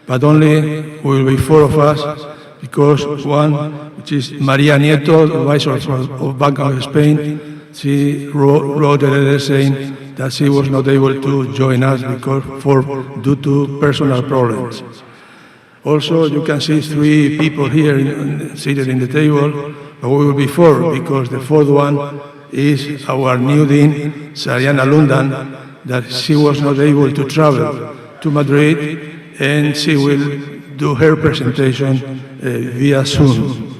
but only will be 4 of us, because one, which is Maria Nieto, advisor of Bank of Spain, she wrote a letter saying that she was not able to join us due to personal problems. Also, you can see 3 people here seated in the table, but we will be 4, because the 4th one is our new dean, Sarianna Lundan, that she was not able to travel to Madrid, and she will do her presentation via Zoom.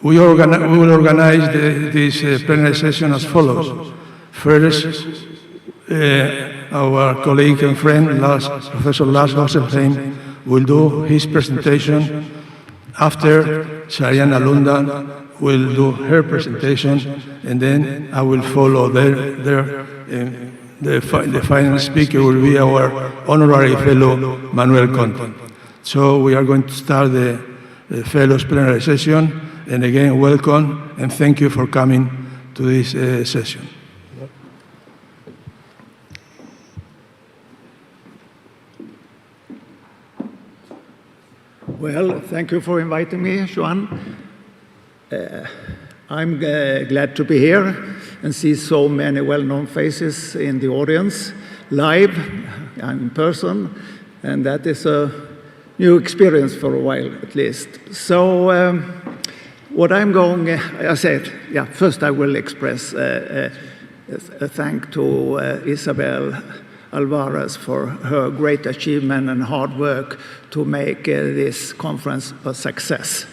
We will organize this plenary session as follows. First, our colleague and friend, Professor Lars Oxelheim, will do his presentation. After, Sarianna Lundan will do her presentation, and then I will follow the final speaker will be our Honorary Fellow, Manuel Conthe. So we are going to start the Fellows plenary session, and again, welcome, and thank you for coming to this session. Well, thank you for inviting me, Juan. I'm glad to be here and see so many well-known faces in the audience, live and in person, and that is a new experience for a while, at least. So what I'm going, I said, first I will express a thank to Isabel Alvarez for her great achievement and hard work to make this conference a success.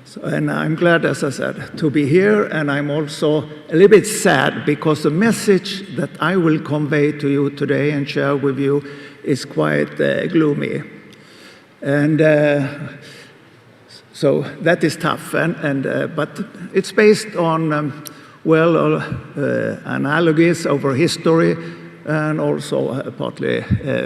So, and I'm glad, as I said, to be here, and I'm also a little bit sad because the message that I will convey to you today and share with you is quite gloomy. And so that is tough, but it's based on, analogies over history, and also partly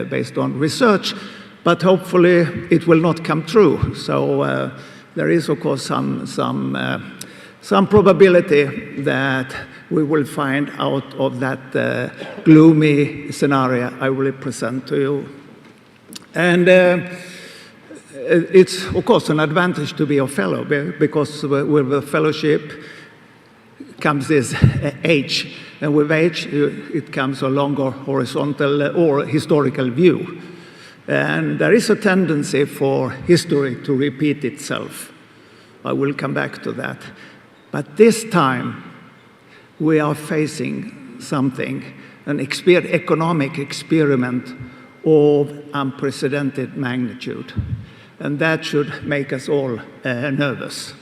based on research, but hopefully it will not come true. So there is, of course, some probability that we will find out of that gloomy scenario I will present to you. And it's, of course, an advantage to be a fellow, because with a fellowship comes this age, and with age it comes a longer horizontal or historical view. And there is a tendency for history to repeat itself. I will come back to that. But this time we are facing something, an economic experiment of unprecedented magnitude. And that should make us all nervous.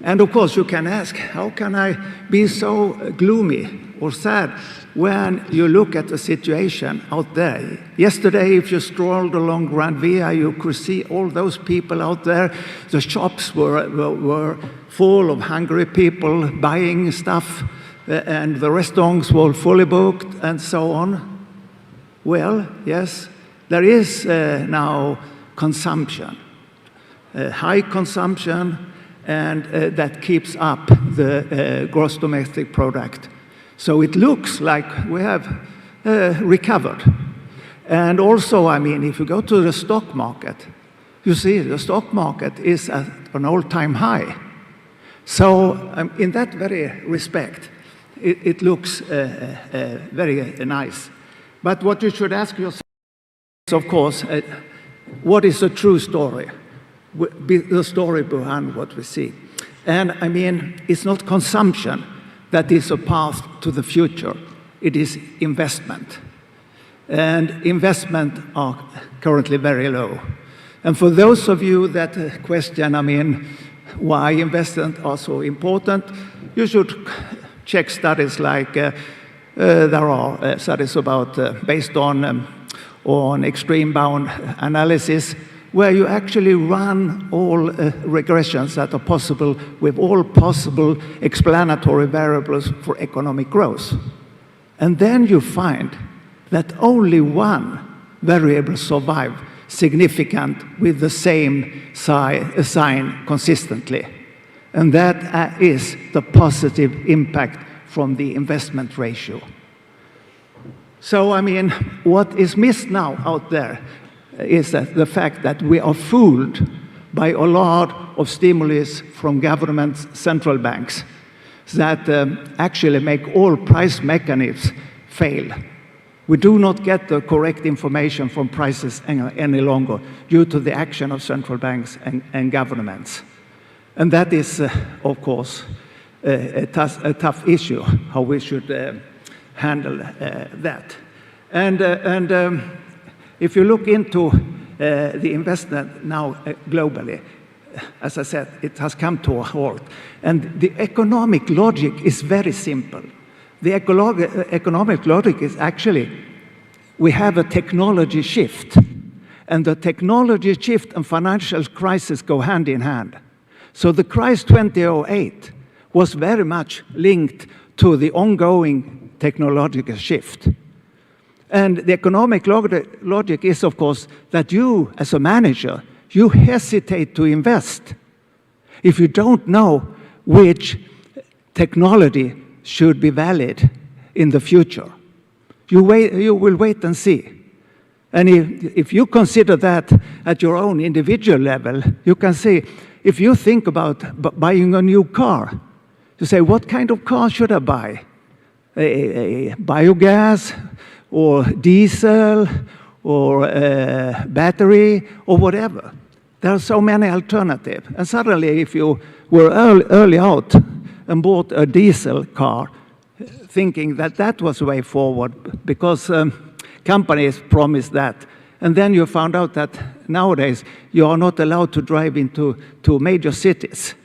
And of course, you can ask, how can I be so gloomy or sad when you look at the situation out there? Yesterday, if you strolled along Grand Via, you could see all those people out there. The shops were full of hungry people buying stuff, and the restaurants were fully booked, and so on. Well, yes, there is now consumption, high consumption, and that keeps up the gross domestic product. So it looks like we have recovered. And also, I mean, if you go to the stock market, you see the stock market is at an all-time high. So in that very respect, it looks very nice. But what you should ask yourself is, of course, what is the true story? The story behind what we see. And I mean, it's not consumption that is a path to the future. It is investment. And investment are currently very low. And for those of you that question, I mean, why investment are so important, you should check studies like, there are studies about, based on extreme bound analysis, where you actually run all regressions that are possible with all possible explanatory variables for economic growth. And then you find that only one variable survives significant with the same sign consistently. And that is the positive impact from the investment ratio. So, I mean, what is missed now out there? is that the fact that we are fooled by a lot of stimulus from governments, central banks, that actually make all price mechanisms fail. We do not get the correct information from prices any longer due to the action of central banks and governments. And that is, of course, a tough issue, how we should handle that. And if you look into the investment now globally, as I said, it has come to a halt. And the economic logic is very simple. The economic logic is actually, we have a technology shift. And the technology shift and financial crisis go hand in hand. So the crisis 2008 was very much linked to the ongoing technological shift. And the economic logic is, of course, that you, as a manager, you hesitate to invest if you don't know which technology should be valid in the future. You will wait and see. And if you consider that at your own individual level, you can see, if you think about buying a new car, you say, what kind of car should I buy? A biogas, or diesel, or battery, or whatever. There are so many alternatives. And suddenly, if you were early out and bought a diesel car, thinking that that was the way forward, because companies promised that, and then you found out that nowadays you are not allowed to drive into major cities.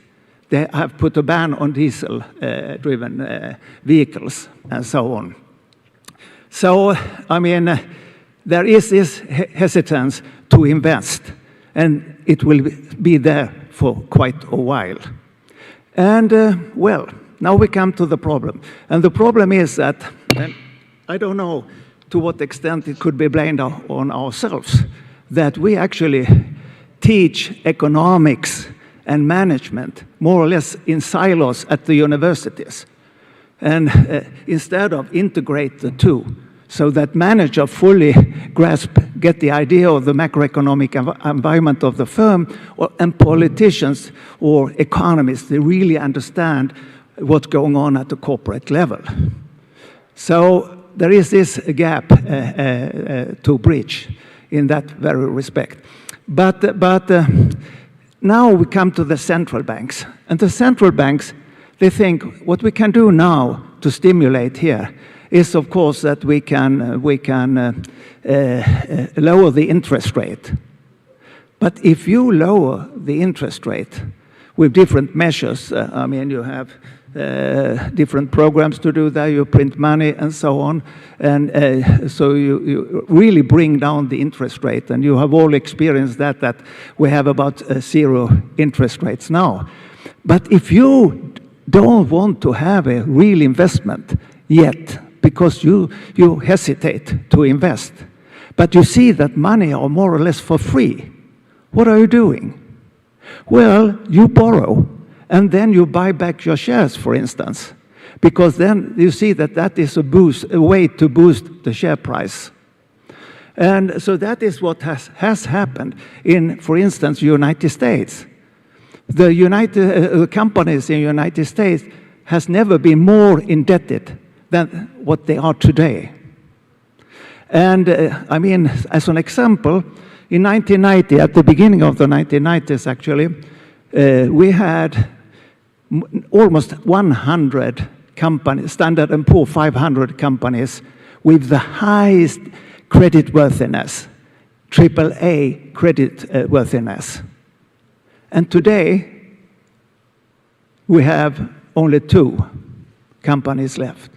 They have put a ban on diesel-driven vehicles and so on. So, I mean, there is this hesitance to invest, and it will be there for quite a while. And, well, now we come to the problem. And the problem is that, and I don't know to what extent it could be blamed on ourselves, that we actually teach economics and management more or less in silos at the universities. And instead of integrate the two, so that manager fully get the idea of the macroeconomic environment of the firm, and politicians or economists, they really understand what's going on at the corporate level. So there is this gap to bridge in that very respect. But now we come to the central banks. And the central banks, they think what we can do now to stimulate here is, of course, that we can lower the interest rate. But if you lower the interest rate with different measures, I mean, you have different programs to do that, you print money and so on, and so you really bring down the interest rate, and you have all experienced that we have about 0 interest rates now. But if you don't want to have a real investment yet, because you hesitate to invest, but you see that money are more or less for free, what are you doing? Well, you borrow, and then you buy back your shares, for instance, because then you see that that is a way to boost the share price. And so that is what has happened in, for instance, United States. The companies in the United States has never been more indebted than what they are today. And I mean, as an example, in 1990, at the beginning of the 1990s actually, we had almost 100 companies, Standard & Poor 500 companies with the highest creditworthiness, AAA creditworthiness. And today, we have only 2 companies left,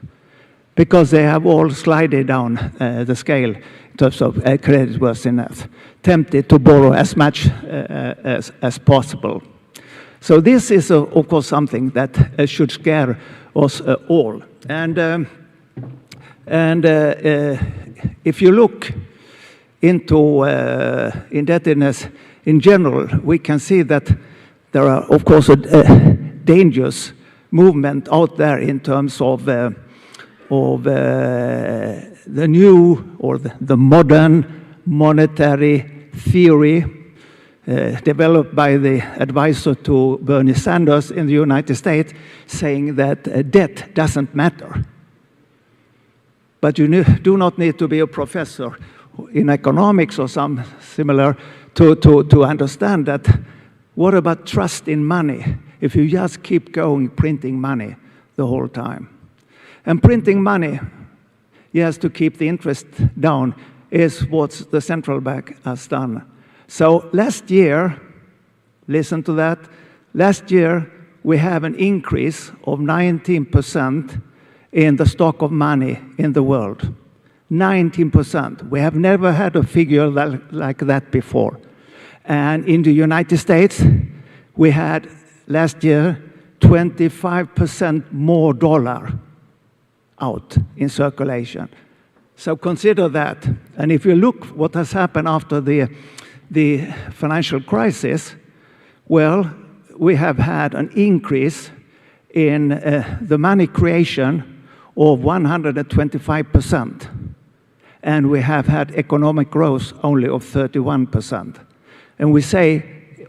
because they have all slided down the scale in terms of creditworthiness, tempted to borrow as much as possible. So this is, of course, something that should scare us all. And if you look into indebtedness in general, we can see that there are, of course, a dangerous movement out there in terms of the new or the modern monetary theory developed by the advisor to Bernie Sanders in the United States, saying that debt doesn't matter. But you do not need to be a professor in economics or some similar to understand that. What about trust in money if you just keep going printing money the whole time? And printing money, yes, to keep the interest down is what the central bank has done. So last year, listen to that, last year we have an increase of 19% in the stock of money in the world. 19%. We have never had a figure like that before. And in the United States, we had last year 25% more dollar out in circulation. So consider that. And if you look what has happened after the financial crisis, well, we have had an increase in the money creation of 125%. And we have had economic growth only of 31%. And we say,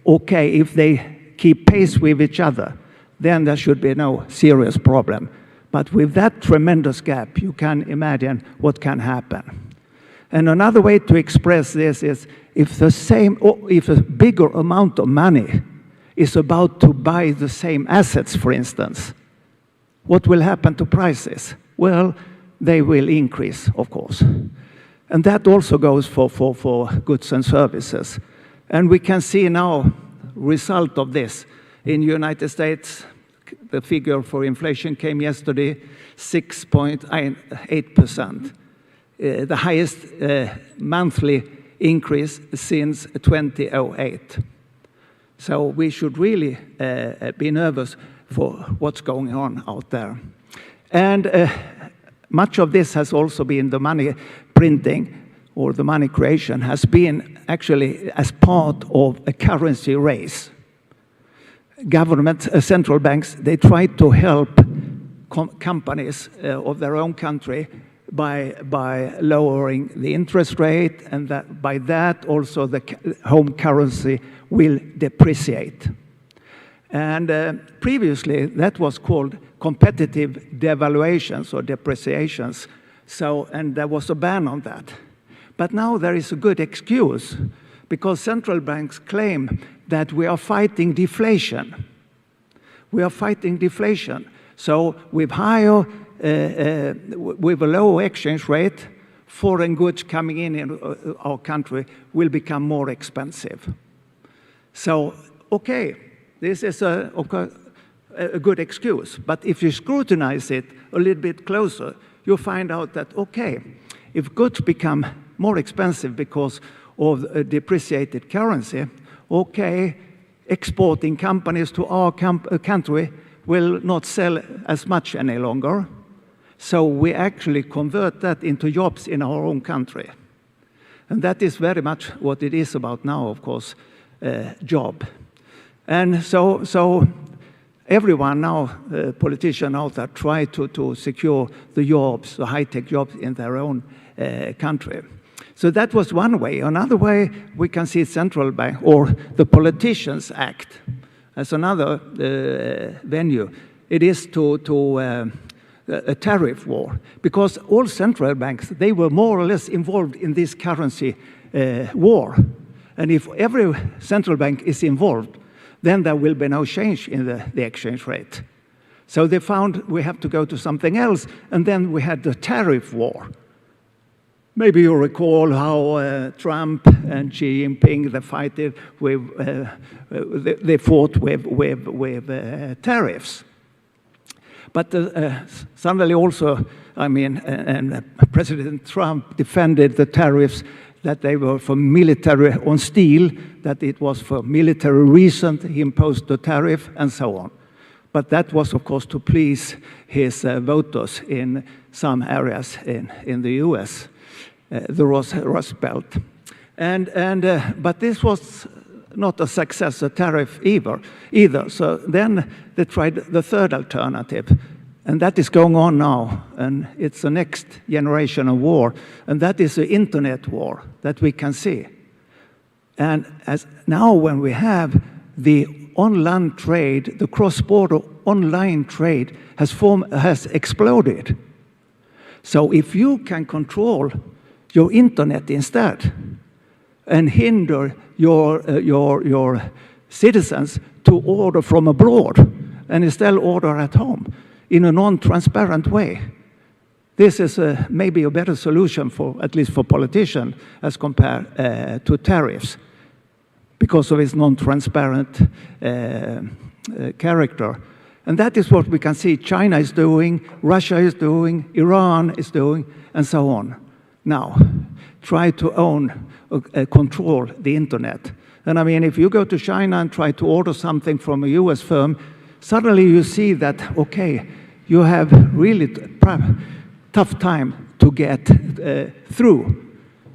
okay, if they keep pace with each other, then there should be no serious problem. But with that tremendous gap, you can imagine what can happen. And another way to express this is if a bigger amount of money is about to buy the same assets, for instance, what will happen to prices? Well, they will increase, of course. And that also goes for goods and services. And we can see now result of this. In the United States, the figure for inflation came yesterday, 6.8%. The highest monthly increase since 2008. So we should really be nervous for what's going on out there. And much of this has also been the money printing or the money creation has been actually as part of a currency race. Governments, central banks, they try to help companies of their own country by lowering the interest rate, and that by that also the home currency will depreciate. And previously that was called competitive devaluations or depreciations. So, and there was a ban on that. But now there is a good excuse because central banks claim that we are fighting deflation. We are fighting deflation. So with with a low exchange rate, foreign goods coming in our country will become more expensive. So, okay, this is a good excuse. But if you scrutinize it a little bit closer, you'll find out that, okay, if goods become more expensive because of a depreciated currency, okay, exporting companies to our country will not sell as much any longer. So we actually convert that into jobs in our own country. And that is very much what it is about now, of course, job. And so everyone now, politicians out there, try to secure the jobs, the high-tech jobs in their own country. So that was one way. Another way, we can see central bank or the politicians act as another venue. It is to a tariff war, because all central banks, they were more or less involved in this currency war. And if every central bank is involved, then there will be no change in the exchange rate. So they found we have to go to something else, and then we had the tariff war. Maybe you recall how Trump and Xi Jinping, they fought with tariffs. But suddenly also, I mean, and President Trump defended the tariffs that they were for military on steel, that it was for military reasons he imposed the tariff, and so on. But that was, of course, to please his voters in some areas in the US, the Rust Belt. But this was not a success, a tariff either. So then they tried the third alternative, and that is going on now, and it's the next generation of war, and that is the internet war that we can see. And as now when we have the online trade, the cross-border online trade has exploded. So if you can control your internet instead and hinder your citizens to order from abroad and instead order at home in a non-transparent way, this is maybe a better solution for, at least for politicians, as compared to tariffs, because of its non-transparent character. And that is what we can see China is doing, Russia is doing, Iran is doing, and so on. Now, try to control the internet. And I mean, if you go to China and try to order something from a US firm, suddenly you see that, okay, you have really tough time to get through.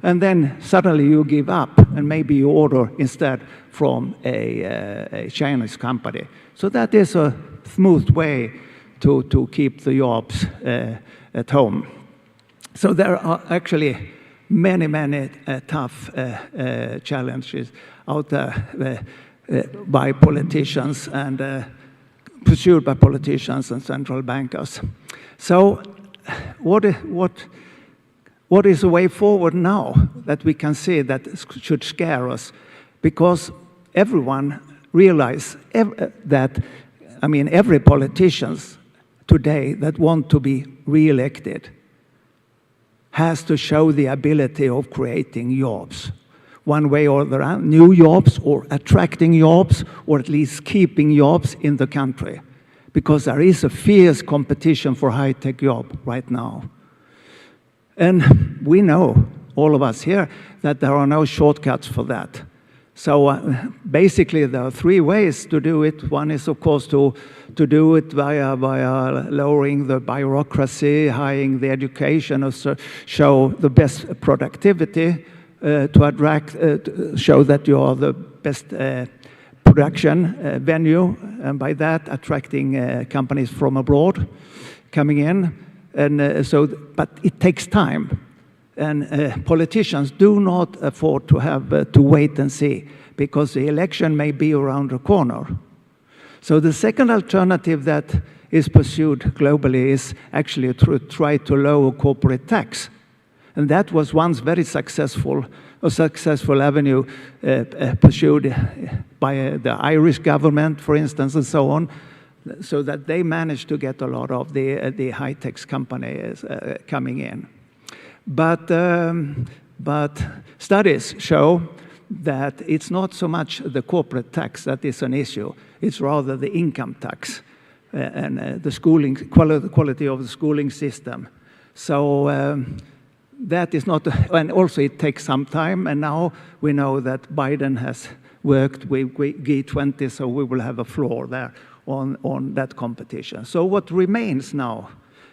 And then suddenly you give up, and maybe you order instead from a Chinese company. So that is a smooth way to keep the jobs at home. So there are actually many tough challenges out there by politicians and pursued by politicians and central bankers. So what is the way forward now that we can see that should scare us? Because everyone realizes that, I mean, every politician today that want to be re-elected has to show the ability of creating jobs, one way or the other, new jobs or attracting jobs, or at least keeping jobs in the country. Because there is a fierce competition for high-tech jobs right now. And we know, all of us here, that there are no shortcuts for that. So basically there are three ways to do it. One is, of course, to do it via lowering the bureaucracy, hiring the education, or show the best productivity, to attract, show that you are the best production venue, and by that attracting companies from abroad coming in. And but it takes time. And politicians do not afford to have to wait and see, because the election may be around the corner. So the second alternative that is pursued globally is actually to try to lower corporate tax. And that was once very successful, a successful avenue pursued by the Irish government, for instance, and so on, so that they managed to get a lot of the high-tech companies coming in. But studies show that it's not so much the corporate tax that is an issue. It's rather the income tax and the schooling quality of the schooling system. So that is not, and also it takes some time. And now we know that Biden has worked with G20, so we will have a floor there on that competition. So what remains now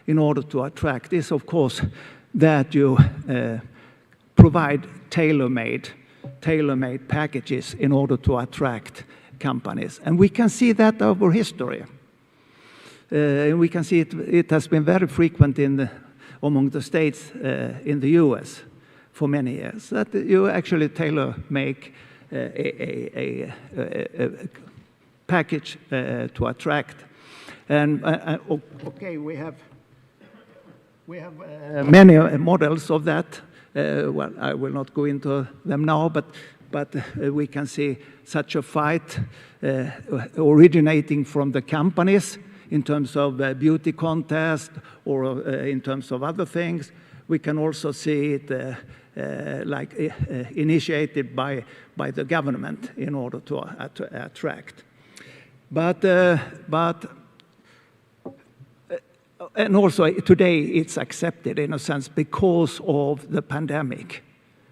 in order to attract is, of course, that you provide tailor-made packages in order to attract companies. And we can see that over history. We can see it has been very frequent among the states in the US for many years, that you actually tailor-make a package to attract. And okay, we have many models of that. Well, I will not go into them now, but we can see such a fight originating from the companies in terms of beauty contest or in terms of other things. We can also see it initiated by the government in order to attract. And also today it's accepted in a sense because of the pandemic.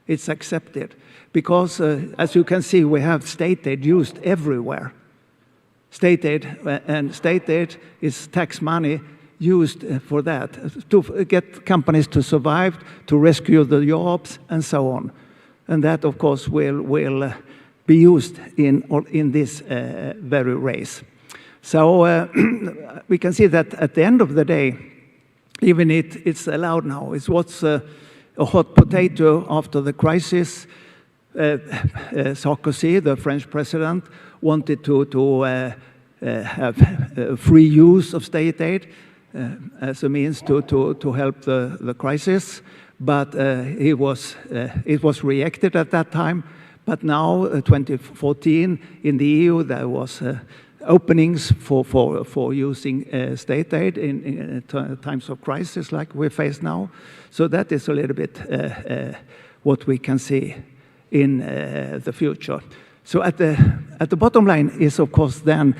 It's accepted because, as you can see, we have state aid used everywhere. State aid, and state aid is tax money used for that, to get companies to survive, to rescue the jobs, and so on. And that, of course, will be used in this very race. So we can see that at the end of the day, even it's allowed now. It's what's a hot potato after the crisis. Sarkozy, the French president, wanted to have free use of state aid as a means to help the crisis, but it was rejected at that time. But now, 2014, in the EU, there was openings for using state aid in times of crisis like we face now. So that is a little bit what we can see in the future. So at the bottom line is, of course, then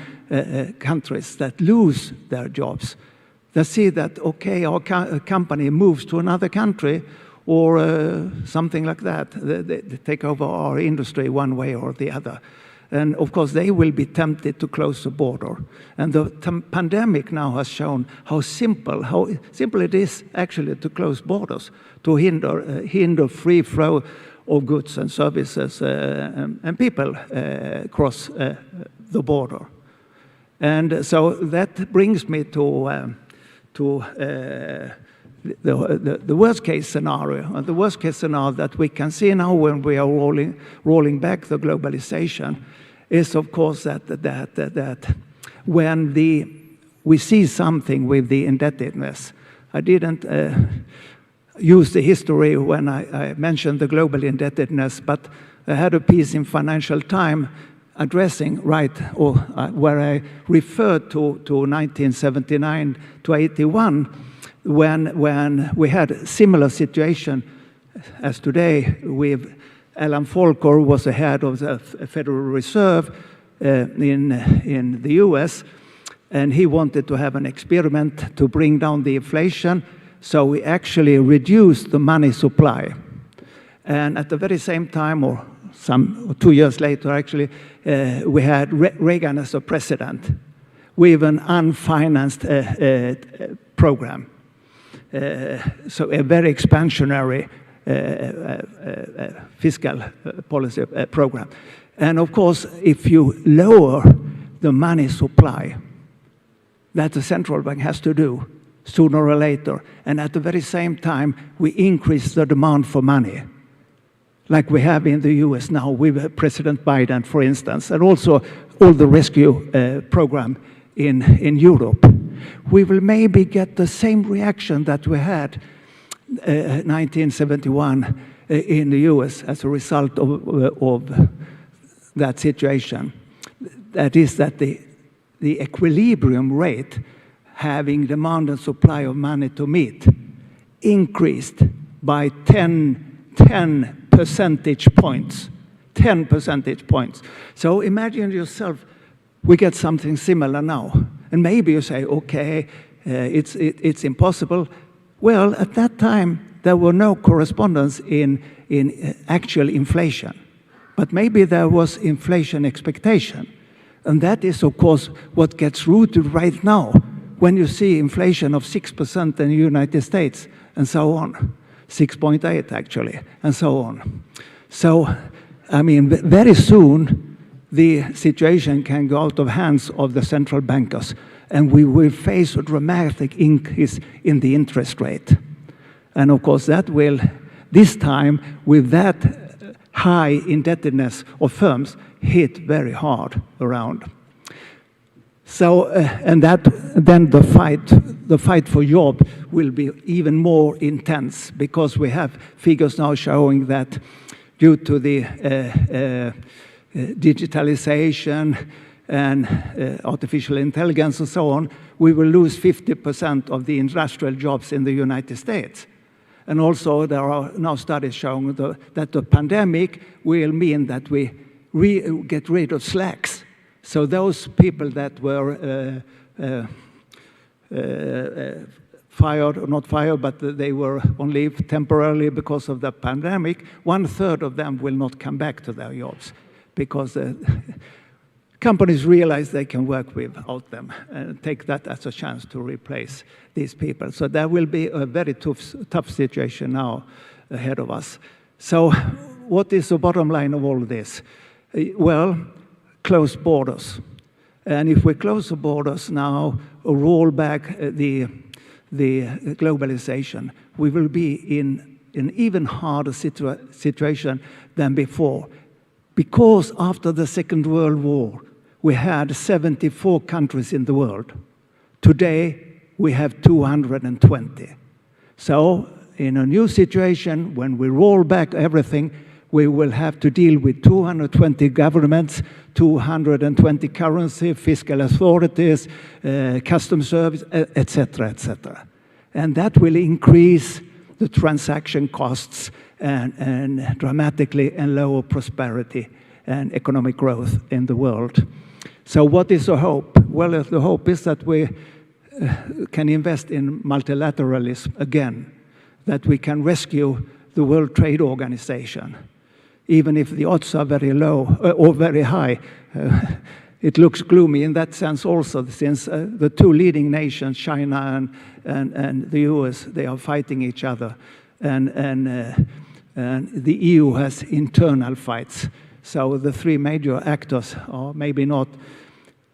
countries that lose their jobs. They see that, okay, our company moves to another country or something like that. They take over our industry one way or the other. And of course, they will be tempted to close the border. And the pandemic now has shown how simple it is actually to close borders, to hinder free flow of goods and services and people across the border. And so that brings me to the worst case scenario. And the worst case scenario that we can see now when we are rolling back the globalization is, of course, that when we see something with the indebtedness. I didn't use the history when I mentioned the global indebtedness, but I had a piece in Financial Times addressing where I referred to 1979 to 81, when we had a similar situation as today with Alan Volcker, who was the head of the Federal Reserve in the US, and he wanted to have an experiment to bring down the inflation, so we actually reduced the money supply. And at the very same time, or 2 years later actually, we had Reagan as a president with an unfinanced program. So a very expansionary fiscal policy program. And of course, if you lower the money supply, that the central bank has to do sooner or later, and at the very same time, we increase the demand for money, like we have in the US now with President Biden, for instance, and also all the rescue program in Europe. We will maybe get the same reaction that we had 1971 in the US as a result of that situation. That is that the equilibrium rate, having demand and supply of money to meet, increased by 10 percentage points. 10 percentage points. So imagine yourself, we get something similar now. And maybe you say, okay, it's impossible. Well, at that time, there were no correspondence in actual inflation. But maybe there was inflation expectation. And that is, of course, what gets rooted right now when you see inflation of 6% in the United States and so on. 6.8 actually, and so on. So, I mean, very soon, the situation can go out of hands of the central bankers, and we will face a dramatic increase in the interest rate. And of course, that will, this time, with that high indebtedness of firms, hit very hard around. So, and that then the fight for job will be even more intense, because we have figures now showing that due to the digitalization and artificial intelligence and so on, we will lose 50% of the industrial jobs in the United States. And also there are now studies showing that the pandemic will mean that we get rid of slacks. So those people that were fired, or not fired, but they were on leave temporarily because of the pandemic, 1/3 of them will not come back to their jobs, because companies realize they can work without them and take that as a chance to replace these people. So there will be a very tough situation now ahead of us. So what is the bottom line of all this? Well, close borders. And if we close the borders now, or roll back the globalization, we will be in an even harder situation than before. Because after the Second World War, we had 74 countries in the world. Today, we have 220. So, in a new situation, when we roll back everything, we will have to deal with 220 governments, 220 currency, fiscal authorities, customs service, etc., etc. And that will increase the transaction costs and dramatically and lower prosperity and economic growth in the world. So what is the hope? Well, the hope is that we can invest in multilateralism again, that we can rescue the World Trade Organization. Even if the odds are very low or very high, it looks gloomy in that sense also, since the two leading nations, China and the US, they are fighting each other. And the EU has internal fights. So the three major actors are maybe not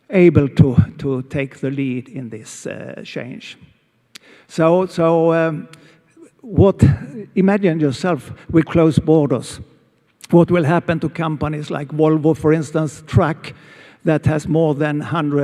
able to take the lead in this change. Imagine yourself with closed borders. What will happen to companies like Volvo, for instance, truck, that has more than 10,000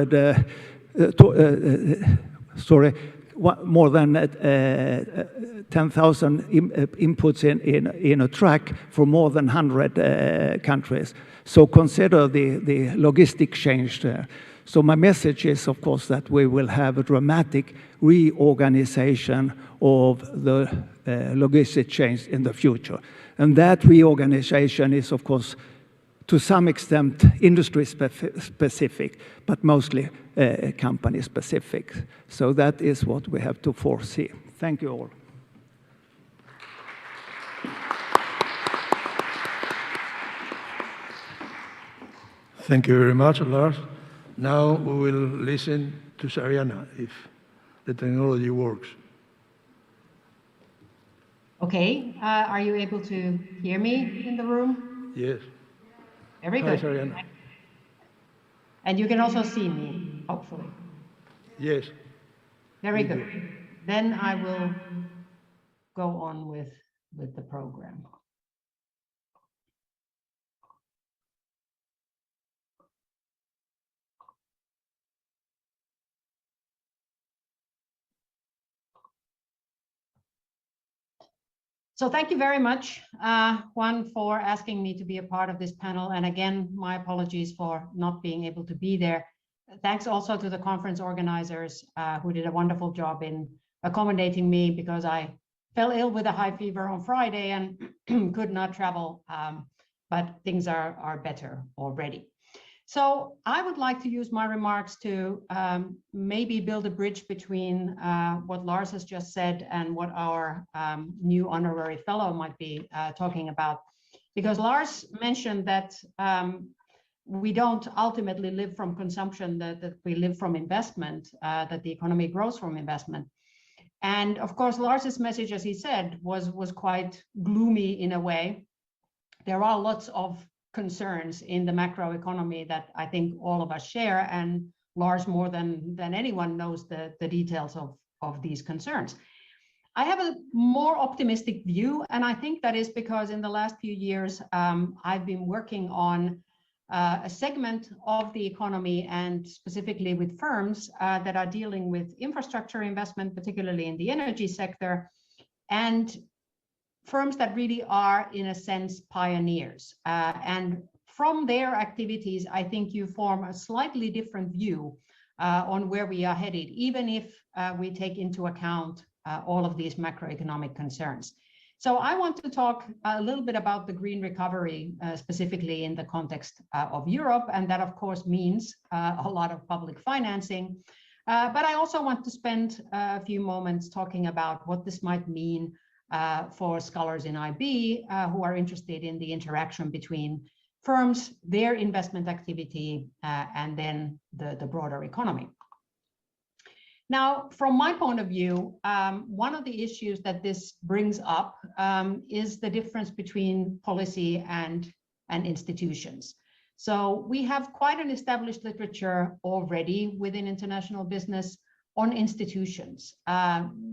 inputs in a truck for more than 100 countries. So consider the logistic change there. So my message is, of course, that we will have a dramatic reorganization of the logistic change in the future. And that reorganization is, of course, to some extent industry specific, but mostly company specific. So that is what we have to foresee. Thank you all. Thank you very much, Lars. Now we will listen to Sarianna if the technology works. Okay, are you able to hear me in the room? Yes. Very good. Hi, Sarianna. And you can also see me, hopefully. Yes. Very good. Then I will go on with the program. So thank you very much, Juan, for asking me to be a part of this panel. And again, my apologies for not being able to be there. Thanks also to the conference organizers who did a wonderful job in accommodating me, because I fell ill with a high fever on Friday and could not travel, but things are better already. So I would like to use my remarks to maybe build a bridge between what Lars has just said and what our new honorary fellow might be talking about. Because Lars mentioned that we don't ultimately live from consumption, that we live from investment, that the economy grows from investment. And of course, Lars's message, as he said, was quite gloomy in a way. There are lots of concerns in the macroeconomy that I think all of us share, and Lars more than anyone knows the details of these concerns. I have a more optimistic view, and I think that is because in the last few years I've been working on a segment of the economy, and specifically with firms that are dealing with infrastructure investment, particularly in the energy sector, and firms that really are, in a sense, pioneers. And from their activities, I think you form a slightly different view on where we are headed, even if we take into account all of these macroeconomic concerns. So I want to talk a little bit about the green recovery, specifically in the context of Europe, and that of course means a lot of public financing. But I also want to spend a few moments talking about what this might mean for scholars in IB who are interested in the interaction between firms, their investment activity, and then the broader economy. Now, from my point of view, one of the issues that this brings up is the difference between policy and institutions. So we have quite an established literature already within international business on institutions.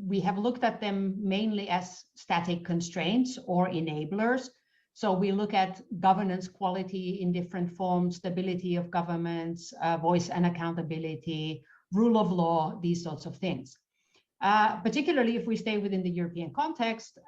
We have looked at them mainly as static constraints or enablers. So we look at governance quality in different forms, stability of governments, voice and accountability, rule of law, these sorts of things. Particularly if we stay within the European context,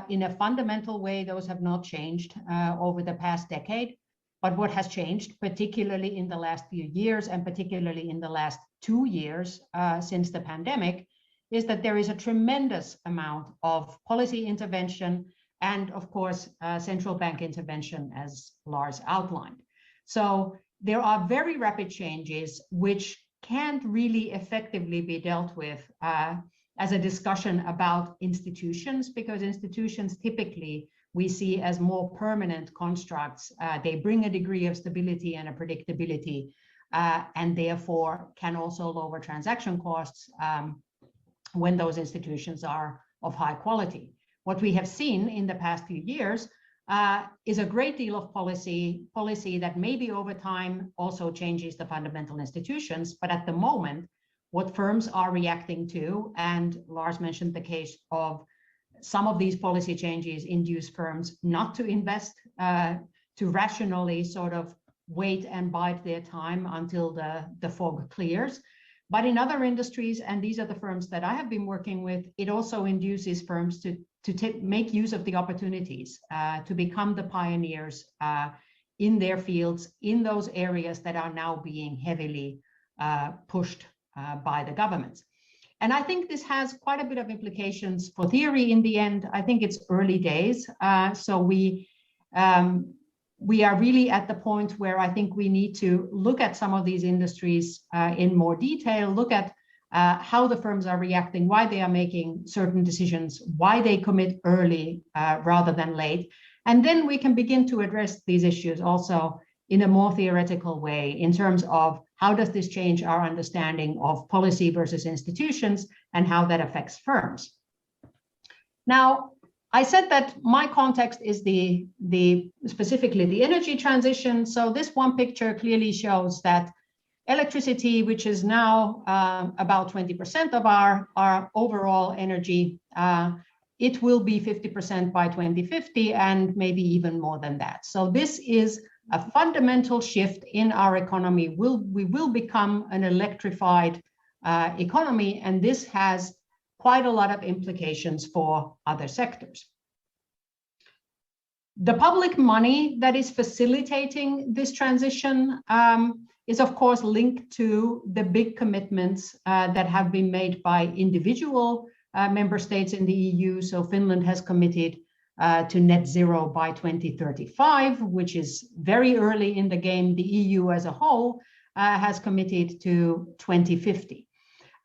in a fundamental way, those have not changed over the past decade. But what has changed, particularly in the last few years, and particularly in the last 2 years since the pandemic, is that there is a tremendous amount of policy intervention and, of course, central bank intervention, as Lars outlined. So there are very rapid changes which can't really effectively be dealt with as a discussion about institutions, because institutions typically we see as more permanent constructs. They bring a degree of stability and a predictability, and therefore can also lower transaction costs when those institutions are of high quality. What we have seen in the past few years is a great deal of policy that maybe over time also changes the fundamental institutions, but at the moment, what firms are reacting to, and Lars mentioned the case of some of these policy changes induce firms not to invest, to rationally sort of wait and bide their time until the fog clears. But in other industries, and these are the firms that I have been working with, it also induces firms to make use of the opportunities, to become the pioneers in their fields, in those areas that are now being heavily pushed by the governments. And I think this has quite a bit of implications for theory in the end. I think it's early days. So we are really at the point where I think we need to look at some of these industries in more detail, look at how the firms are reacting, why they are making certain decisions, why they commit early rather than late. And then we can begin to address these issues also in a more theoretical way in terms of how does this change our understanding of policy versus institutions and how that affects firms. Now, I said that my context is specifically the energy transition. So this one picture clearly shows that electricity, which is now about 20% of our overall energy, it will be 50% by 2050 and maybe even more than that. So this is a fundamental shift in our economy. We will become an electrified economy, and this has quite a lot of implications for other sectors. The public money that is facilitating this transition is of course linked to the big commitments that have been made by individual member states in the EU. So Finland has committed to net zero by 2035, which is very early in the game. The EU as a whole has committed to 2050.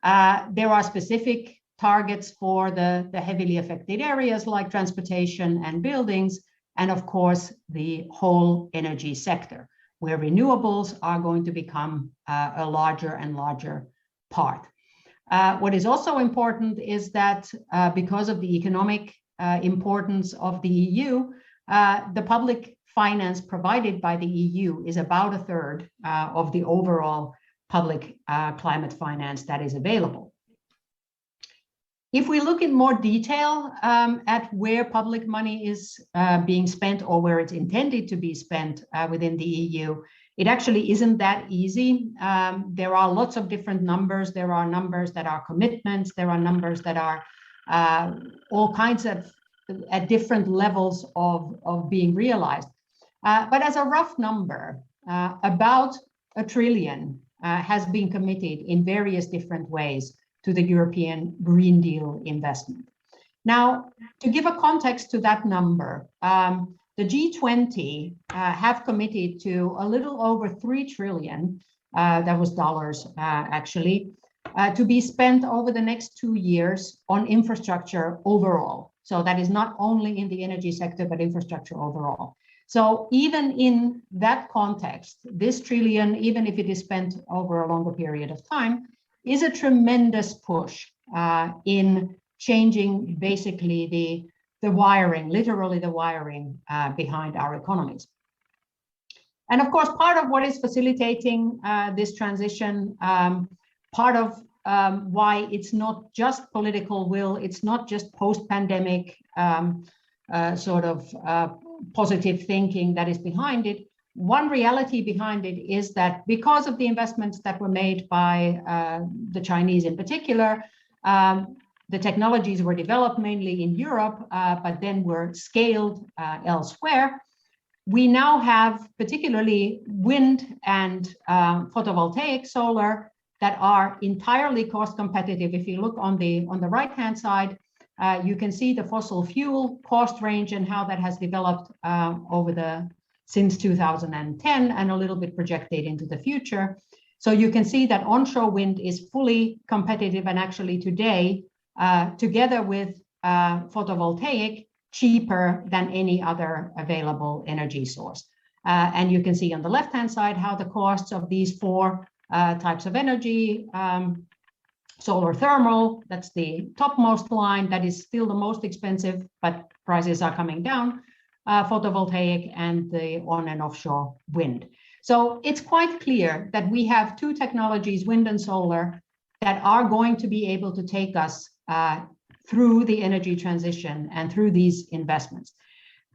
There are specific targets for the heavily affected areas like transportation and buildings, and of course the whole energy sector, where renewables are going to become a larger and larger part. What is also important is that because of the economic importance of the EU, the public finance provided by the EU is about a third of the overall public climate finance that is available. If we look in more detail at where public money is being spent or where it's intended to be spent within the EU, it actually isn't that easy. There are lots of different numbers. There are numbers that are commitments. There are numbers that are all kinds of at different levels of being realized. But as a rough number, about 1 trillion has been committed in various different ways to the European Green Deal investment. Now, to give a context to that number, the G20 have committed to a little over 3 trillion, that was dollars actually, to be spent over the next 2 years on infrastructure overall. So that is not only in the energy sector, but infrastructure overall. So even in that context, this trillion, even if it is spent over a longer period of time, is a tremendous push in changing basically the wiring, literally the wiring behind our economies. And of course, part of what is facilitating this transition, part of why it's not just political will, it's not just post-pandemic positive thinking that is behind it. One reality behind it is that because of the investments that were made by the Chinese in particular, the technologies were developed mainly in Europe, but then were scaled elsewhere. We now have particularly wind and photovoltaic solar that are entirely cost competitive. If you look on the right-hand side, you can see the fossil fuel cost range and how that has developed since 2010 and a little bit projected into the future. So you can see that onshore wind is fully competitive, and actually today, together with photovoltaic, cheaper than any other available energy source. And you can see on the left-hand side how the costs of these four types of energy, solar thermal, that's the topmost line, that is still the most expensive, but prices are coming down, photovoltaic, and the on and offshore wind. So it's quite clear that we have two technologies, wind and solar, that are going to be able to take us through the energy transition and through these investments.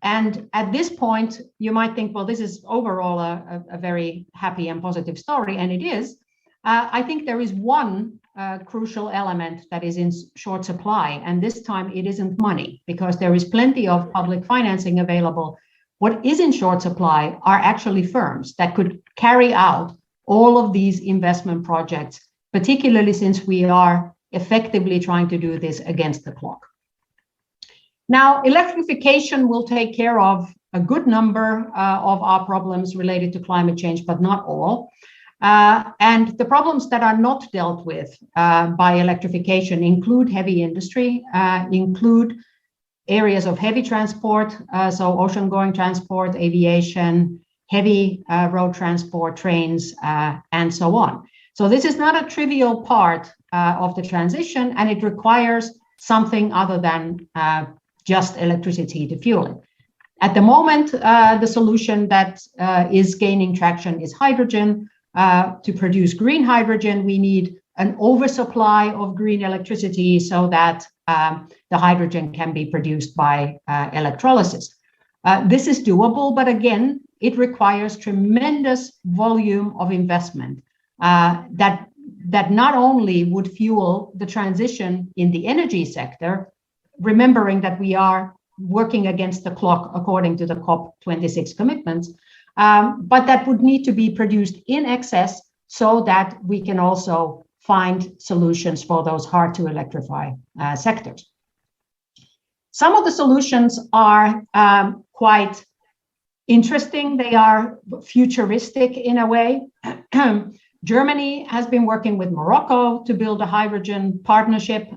And at this point, you might think, well, this is overall a very happy and positive story, and it is. I think there is one crucial element that is in short supply, and this time it isn't money, because there is plenty of public financing available. What is in short supply are actually firms that could carry out all of these investment projects, particularly since we are effectively trying to do this against the clock. Now, electrification will take care of a good number of our problems related to climate change, but not all. And the problems that are not dealt with by electrification include heavy industry, include areas of heavy transport, so ocean-going transport, aviation, heavy road transport, trains, and so on. So this is not a trivial part of the transition, and it requires something other than just electricity to fuel it. At the moment, the solution that is gaining traction is hydrogen. To produce green hydrogen, we need an oversupply of green electricity so that the hydrogen can be produced by electrolysis. This is doable, but again, it requires tremendous volume of investment that not only would fuel the transition in the energy sector, remembering that we are working against the clock according to the COP26 commitments, but that would need to be produced in excess so that we can also find solutions for those hard to electrify sectors. Some of the solutions are quite interesting. They are futuristic in a way. Germany has been working with Morocco to build a hydrogen partnership.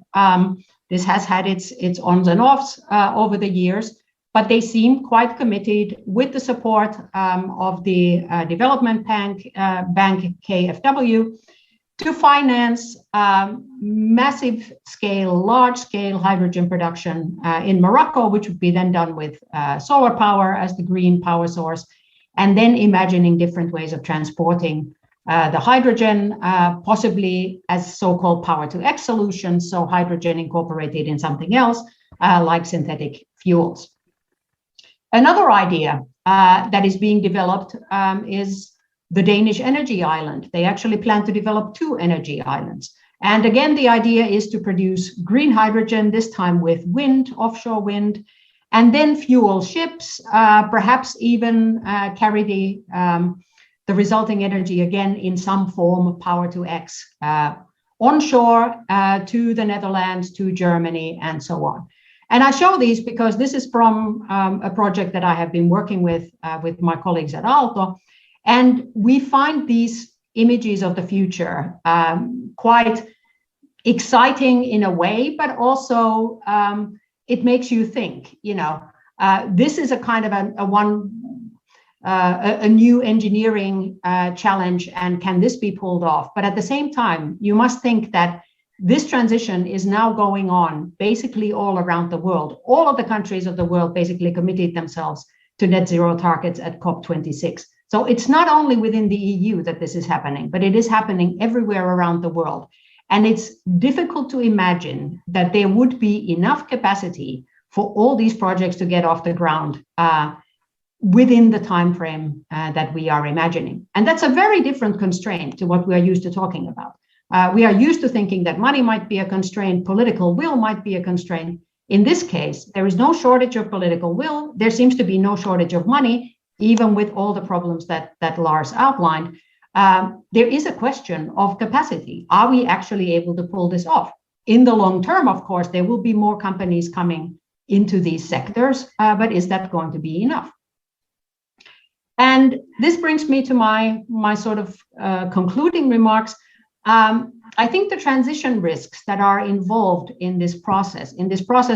This has had its ons and offs over the years, but they seem quite committed with the support of the development bank KfW to finance massive scale, large scale hydrogen production in Morocco, which would be then done with solar power as the green power source, and then imagining different ways of transporting the hydrogen, possibly as so-called power-to-X solutions, so hydrogen incorporated in something else, like synthetic fuels. Another idea that is being developed is the Danish energy island. They actually plan to develop 2 energy islands. And again, the idea is to produce green hydrogen, this time with wind, offshore wind, and then fuel ships, perhaps even carry the resulting energy again in some form of power-to-X onshore to the Netherlands, to Germany, and so on. And I show these because this is from a project that I have been working with my colleagues at Aalto. And we find these images of the future quite exciting in a way, but also it makes you think, this is a kind of a new engineering challenge, and can this be pulled off? But at the same time, you must think that this transition is now going on basically all around the world. All of the countries of the world basically committed themselves to net zero targets at COP26. So it's not only within the EU that this is happening, but it is happening everywhere around the world. And it's difficult to imagine that there would be enough capacity for all these projects to get off the ground within the time frame that we are imagining. And that's a very different constraint to what we are used to talking about. We are used to thinking that money might be a constraint, political will might be a constraint. In this case, there is no shortage of political will. There seems to be no shortage of money, even with all the problems that Lars outlined. There is a question of capacity. Are we actually able to pull this off? In the long term, of course, there will be more companies coming into these sectors, but is that going to be enough? And this brings me to my sort of concluding remarks. I think the transition risks that are involved in this process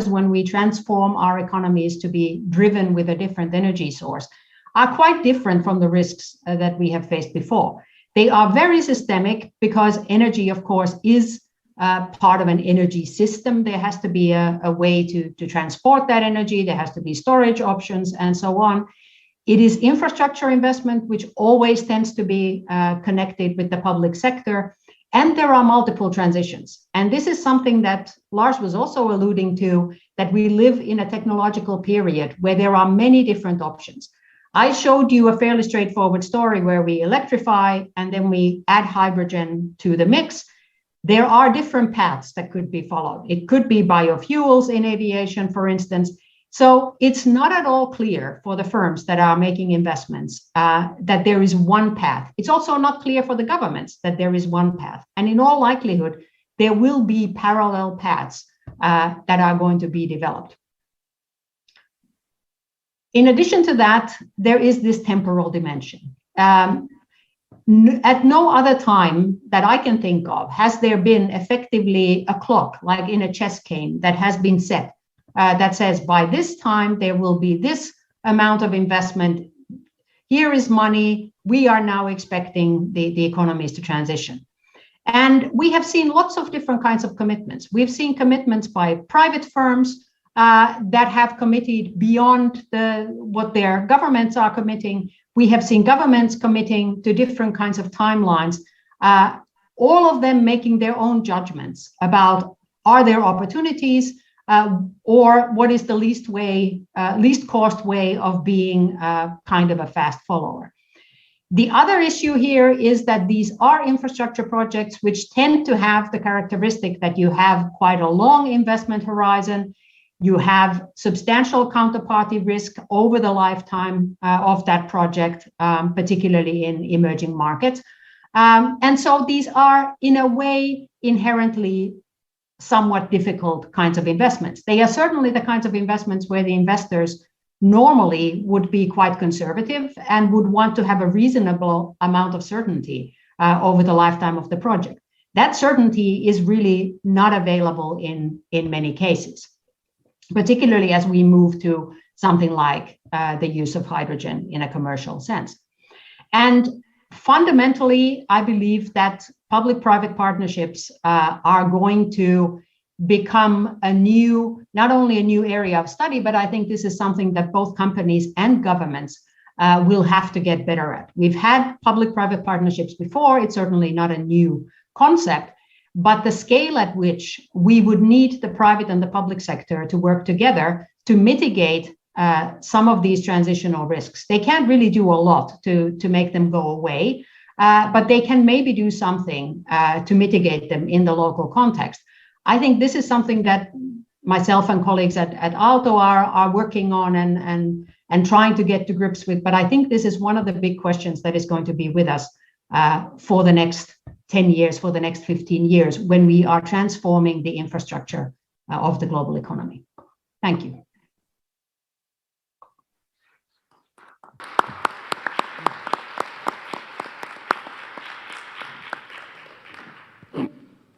when we transform our economies to be driven with a different energy source, are quite different from the risks that we have faced before. They are very systemic because energy, of course, is part of an energy system. There has to be a way to transport that energy. There has to be storage options and so on. It is infrastructure investment, which always tends to be connected with the public sector. And there are multiple transitions. And this is something that Lars was also alluding to, that we live in a technological period where there are many different options. I showed you a fairly straightforward story where we electrify and then we add hydrogen to the mix. There are different paths that could be followed. It could be biofuels in aviation, for instance. So it's not at all clear for the firms that are making investments that there is one path. It's also not clear for the governments that there is one path. And in all likelihood, there will be parallel paths that are going to be developed. In addition to that, there is this temporal dimension. At no other time that I can think of has there been effectively a clock, like in a chess game, that has been set that says by this time there will be this amount of investment. Here is money. We are now expecting the economies to transition. And we have seen lots of different kinds of commitments. We've seen commitments by private firms that have committed beyond what their governments are committing. We have seen governments committing to different kinds of timelines, all of them making their own judgments about, are there opportunities or what is the least cost way of being kind of a fast follower. The other issue here is that these are infrastructure projects which tend to have the characteristic that you have quite a long investment horizon. You have substantial counterparty risk over the lifetime of that project, particularly in emerging markets. And so these are, in a way, inherently somewhat difficult kinds of investments. They are certainly the kinds of investments where the investors normally would be quite conservative and would want to have a reasonable amount of certainty over the lifetime of the project. That certainty is really not available in many cases, particularly as we move to something like the use of hydrogen in a commercial sense. And fundamentally, I believe that public-private partnerships are going to become not only a new area of study, but I think this is something that both companies and governments will have to get better at. We've had public-private partnerships before. It's certainly not a new concept, but the scale at which we would need the private and the public sector to work together to mitigate some of these transitional risks. They can't really do a lot to make them go away, but they can maybe do something to mitigate them in the local context. I think this is something that myself and colleagues at Aalto are working on and trying to get to grips with. But I think this is one of the big questions that is going to be with us for the next 10 years, for the next 15 years, when we are transforming the infrastructure of the global economy. Thank you.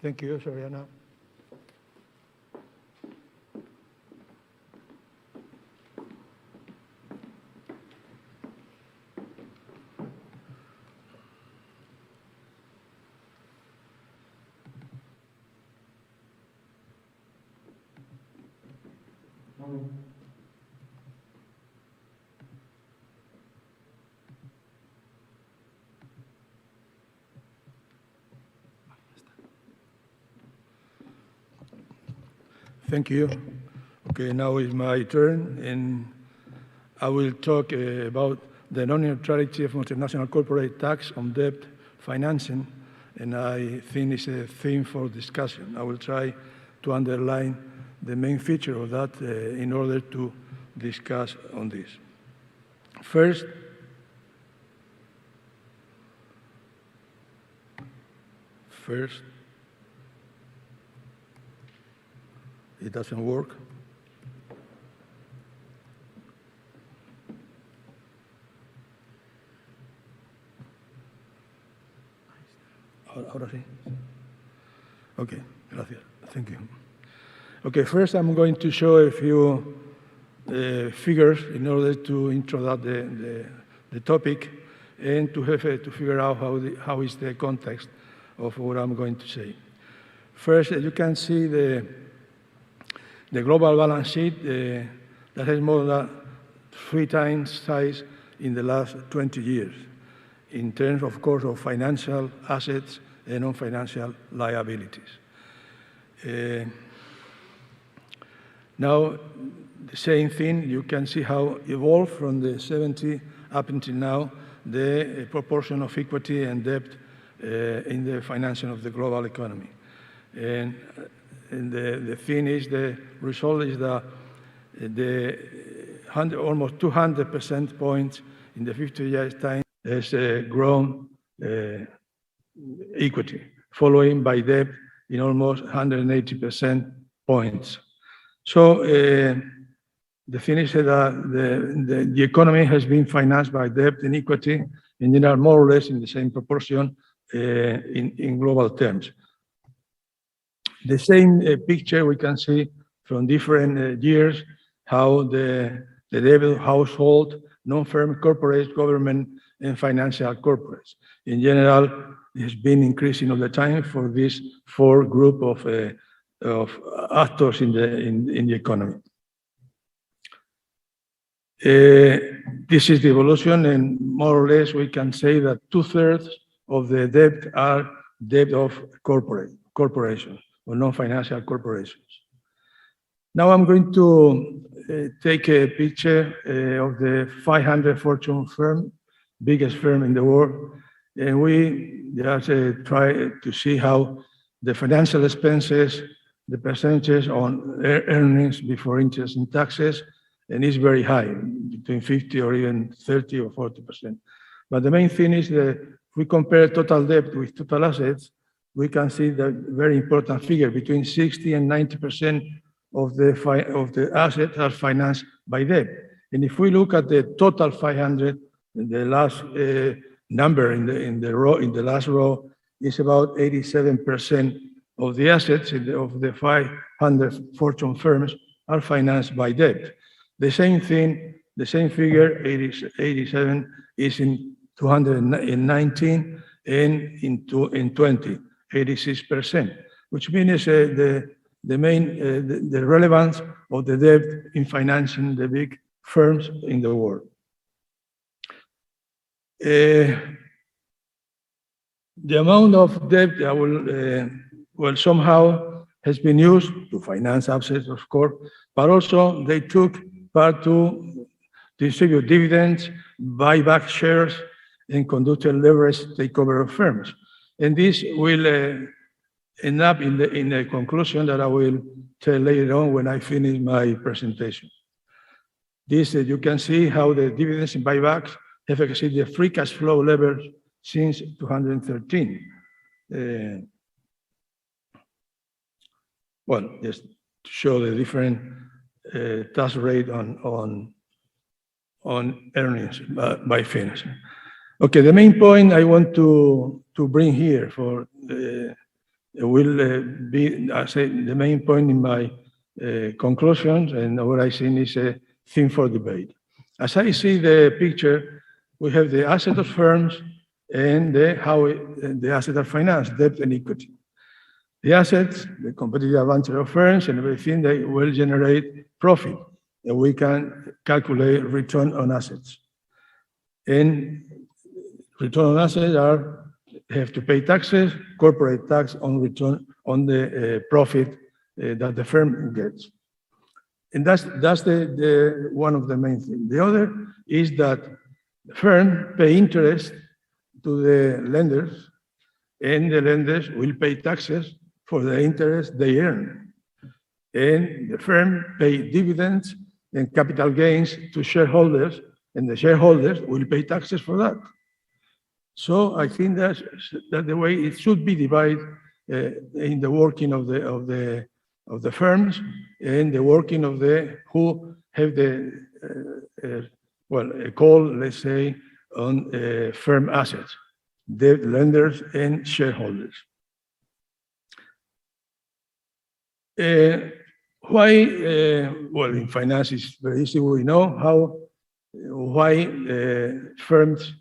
Thank you, Sarianna. Thank you. Okay, now is my turn, and I will talk about the non-neutrality of multinational corporate tax on debt financing, and I think it's a theme for discussion. I will try to underline the main feature of that in order to discuss on this. First, it doesn't work. Ahora sí. Okay, gracias. Thank you. Okay, first I'm going to show a few figures in order to introduce the topic and to have to figure out how is the context of what I'm going to say. First, you can see the global balance sheet that has more than 3 times size in the last 20 years, in terms, of course, of financial assets and non-financial liabilities. Now, the same thing, you can see how evolved from the 70 up until now, the proportion of equity and debt in the financing of the global economy. And the thing is, the result is that almost 200% points in the 50 years time has grown equity, following by debt in almost 180% points. So the thing is that the economy has been financed by debt and equity, and they are more or less in the same proportion in global terms. The same picture we can see from different years, how the debt of household, non-firm corporates, government, and financial corporates. In general, it has been increasing all the time for this 4 group of actors in the economy. This is the evolution, and more or less we can say that 2/3 of the debt are debt of corporations or non-financial corporations. Now I'm going to take a picture of the 500 Fortune firm, biggest firm in the world, and we just try to see how the financial expenses, the percentages on earnings before interest and taxes, and it's very high, between 50 or even 30 or 40%. But the main thing is that if we compare total debt with total assets, we can see the very important figure, between 60 and 90% of the assets are financed by debt. And if we look at the total 500, the last number in the last row is about 87% of the assets of the 500 Fortune firms are financed by debt. The same thing, the same figure, 87, is in 219 and in 20, 86%, which means the relevance of the debt in financing the big firms in the world. The amount of debt well, somehow has been used to finance assets, of course, but also they took part to distribute dividends, buy back shares, and conduct a leverage takeover of firms. And this will end up in a conclusion that I will tell later on when I finish my presentation. This, you can see how the dividends and buybacks have exceeded the free cash flow levels since 2013. Well, just to show the different tax rate on earnings by firms. Okay, the main point I want to bring here will be, I say, the main point in my conclusions, and what I think is a theme for debate. As I see the picture, we have the asset of firms and how the assets are financed, debt and equity. The assets, the competitive advantage of firms and everything, they will generate profit, and we can calculate return on assets. And return on assets have to pay taxes, corporate tax on return on the profit that the firm gets. And that's the one of the main things. The other is that the firm pay interest to the lenders, and the lenders will pay taxes for the interest they earn. And the firm pay dividends and capital gains to shareholders, and the shareholders will pay taxes for that. So I think that's the way it should be divided in the working of the firms and the working of the who have the a call, let's say, on firm assets, the lenders and shareholders. Why? Well, in finance it's very easy. We know why firms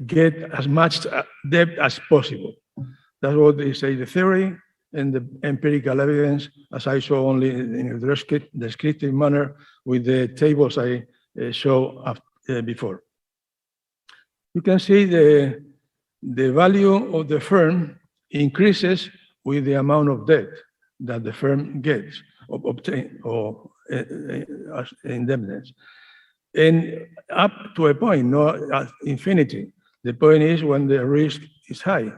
get as much debt as possible. That's what they say, the theory and the empirical evidence, as I saw only in a descriptive manner with the tables I showed before. You can see the value of the firm increases with the amount of debt that the firm gets, obtain, or as indebtedness. And up to a point, not at infinity. The point is when the risk is high,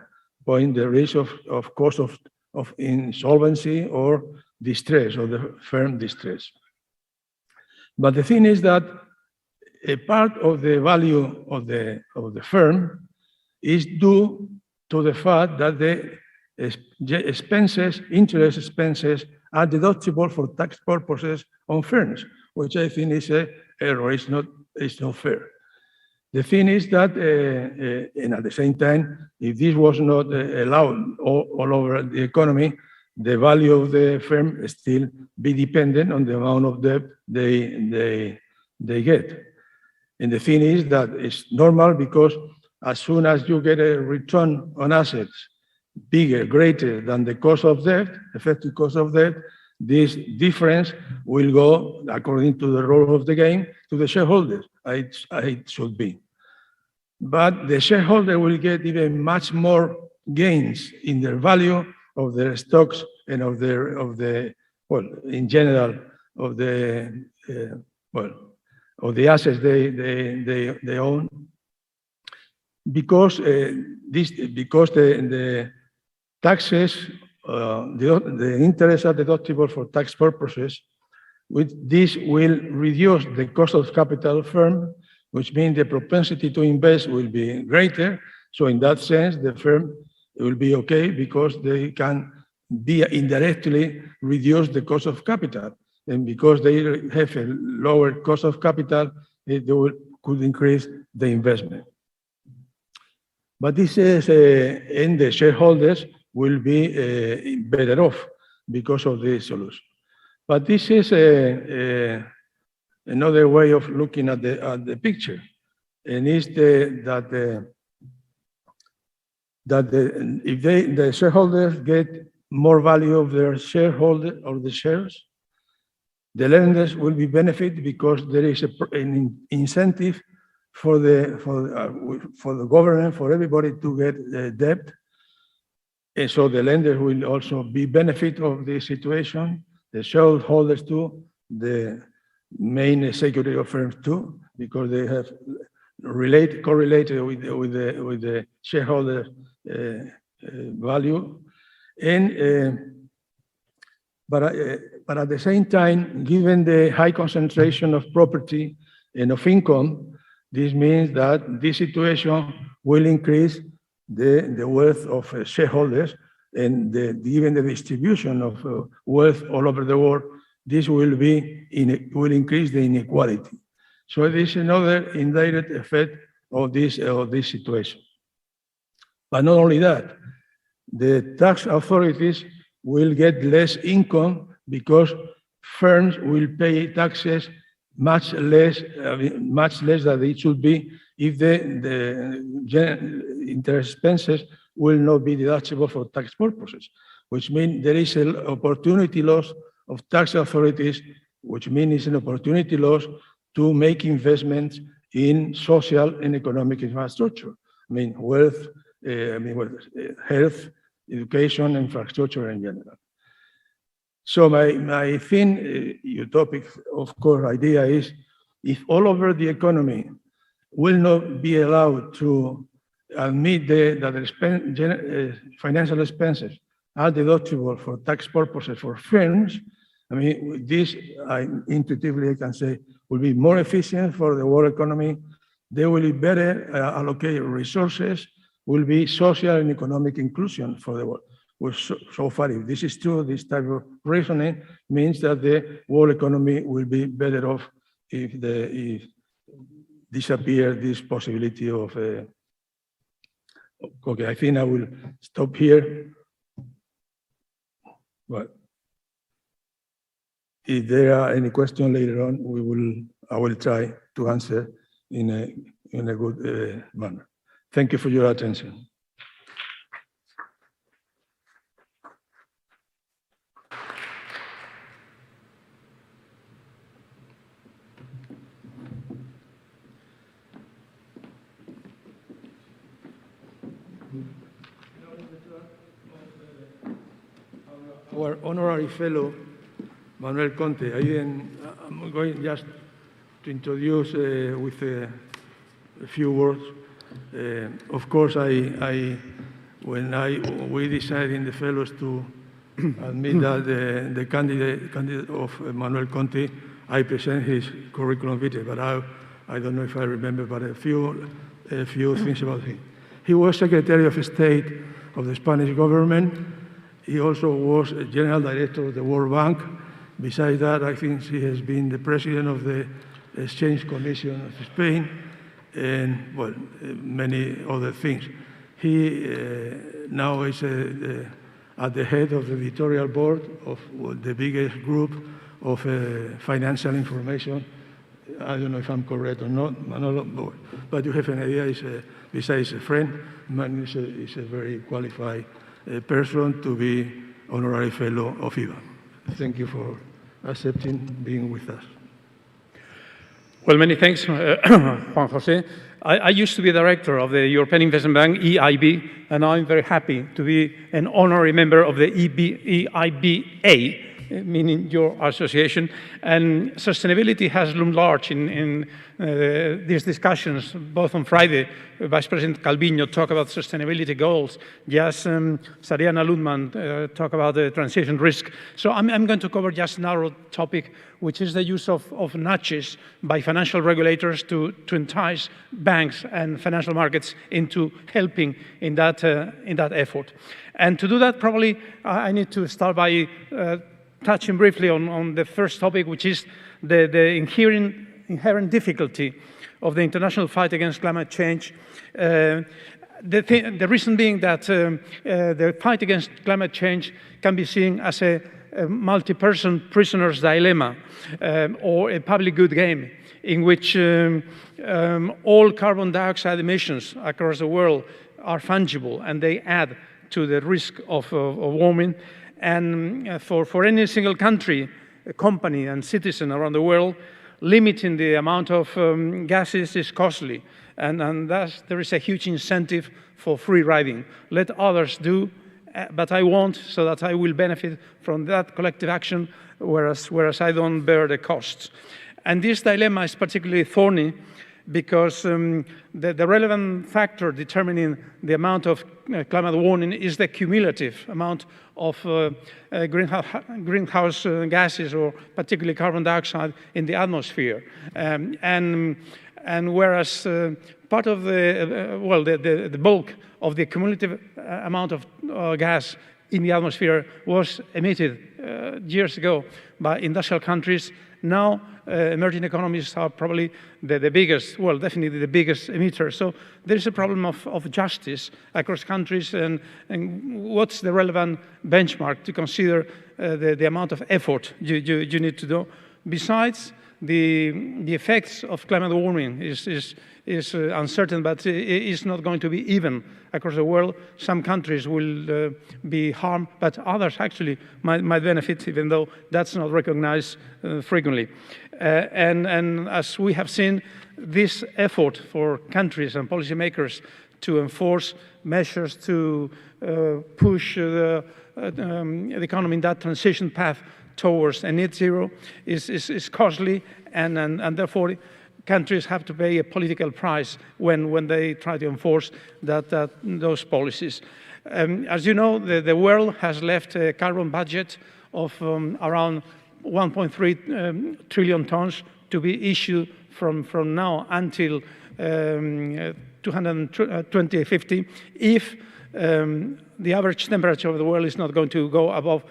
the risk of cost of insolvency or distress, or the firm distress. But the thing is that a part of the value of the firm is due to the fact that the expenses, interest expenses, are deductible for tax purposes on firms, which I think is an error. It's not fair. The thing is that, and at the same time, if this was not allowed all over the economy, the value of the firm still be dependent on the amount of debt they get. And the thing is that it's normal because as soon as you get a return on assets bigger, greater than the cost of debt, effective cost of debt, this difference will go, according to the rule of the game, to the shareholders. It should be. But the shareholder will get even much more gains in their value of their stocks and of well, in general, of the assets they own, because the taxes, the interests are deductible for tax purposes. With this will reduce the cost of capital firm, which means the propensity to invest will be greater. So in that sense, the firm will be okay because they can be indirectly reduce the cost of capital. And because they have a lower cost of capital, could increase the investment. But this is, and the shareholders will be better off because of this solution. But this is another way of looking at the picture, and is that if the shareholders get more value of their shareholder or the shares, the lenders will be benefited because there is an incentive for the government, for everybody to get debt. And so the lenders will also be benefit of this situation, the shareholders too, the main security firms too, because they have correlated with the shareholder value. And but at the same time, given the high concentration of property and of income, this means that this situation will increase the wealth of shareholders, and given the distribution of wealth all over the world, this will increase the inequality. So this is another indirect effect of this situation. But not only that, the tax authorities will get less income because firms will pay taxes much less than it should be if the interest expenses will not be deductible for tax purposes, which means there is an opportunity loss of tax authorities, which means it's an opportunity loss to make investments in social and economic infrastructure. I mean, health, education, infrastructure in general. So my thing, utopic, of course, idea is if all over the economy will not be allowed to admit that financial expenses are deductible for tax purposes for firms, I mean, this, intuitively I can say, will be more efficient for the world economy. They will be better allocate resources, will be social and economic inclusion for the world. Well, so far, if this is true, this type of reasoning means that the world economy will be better off if disappear this possibility of. Okay, I think I will stop here. Well, if there are any questions later on, I will try to answer in a good manner. Thank you for your attention. Our honorary fellow, Manuel Conthe. I'm going just to introduce with a few words. Of course, when we decided in the fellows to admit that the candidate of Manuel Conthe, I present his curriculum vitae, but I don't know if I remember, but a few things about him. He was Secretary of State of the Spanish government. He also was a General Director of the World Bank. Besides that, I think he has been the President of the Exchange Commission of Spain, and, well, many other things. He now is at the head of the editorial board of the biggest group of financial information. I don't know if I'm correct or not, Manolo, but you have an idea. Besides a friend, Manuel is a very qualified person to be honorary fellow of EIBA. Thank you for accepting being with us. Well, many thanks, Juan Jose. I used to be director of the European Investment Bank, EIB, and I'm very happy to be an honorary member of the EIBA, meaning your association. And sustainability has loomed large in these discussions. Both on Friday, Vice President Calviño talked about sustainability goals. Just Sarianna Lundan talked about the transition risk. So I'm going to cover just a narrow topic, which is the use of nudges by financial regulators to entice banks and financial markets into helping in that effort. And to do that, probably I need to start by touching briefly on the first topic, which is the inherent difficulty of the international fight against climate change. The reason being that the fight against climate change can be seen as a multi-person prisoner's dilemma or a public good game in which all carbon dioxide emissions across the world are fungible and they add to the risk of warming. And for any single country, company and citizen around the world, limiting the amount of gases is costly. And thus there is a huge incentive for free riding. Let others do, but I won't, so that I will benefit from that collective action, whereas I don't bear the costs. And this dilemma is particularly thorny because the relevant factor determining the amount of climate warming is the cumulative amount of greenhouse gases, or particularly carbon dioxide, in the atmosphere. And whereas part of the bulk of the cumulative amount of gas in the atmosphere was emitted years ago by industrial countries, now emerging economies are probably the biggest, well, definitely the biggest emitter. So there is a problem of justice across countries, and what's the relevant benchmark to consider the amount of effort you need to do. Besides, the effects of climate warming is uncertain, but it's not going to be even across the world. Some countries will be harmed, but others actually might benefit, even though that's not recognized frequently. And as we have seen, this effort for countries and policymakers to enforce measures to push the economy in that transition path towards a net zero is costly, and therefore countries have to pay a political price when they try to enforce those policies. As you know, the world has left a carbon budget of around 1.3 trillion tons to be issued from now until 2050 if the average temperature of the world is not going to go above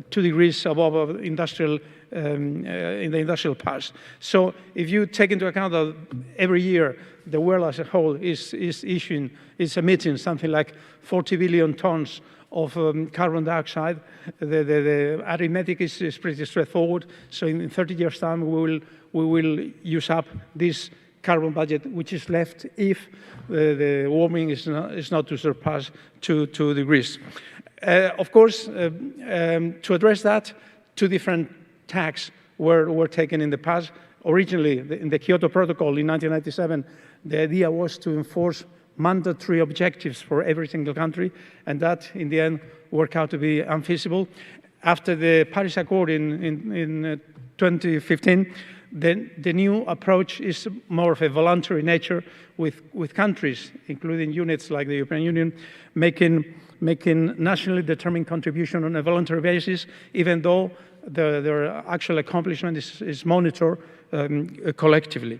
2 degrees above industrial in the industrial past. So if you take into account that every year the world as a whole is emitting something like 40 billion tons of carbon dioxide, the arithmetic is pretty straightforward. So in 30 years' time, we will use up this carbon budget which is left if the warming is not to surpass 2 degrees. Of course, to address that, 2 different tacks were taken in the past. Originally, in the Kyoto Protocol in 1997, the idea was to enforce mandatory objectives for every single country, and that, in the end, worked out to be unfeasible. After the Paris Accord in 2015, the new approach is more of a voluntary nature with countries, including units like the European Union, making nationally determined contribution on a voluntary basis, even though their actual accomplishment is monitored collectively.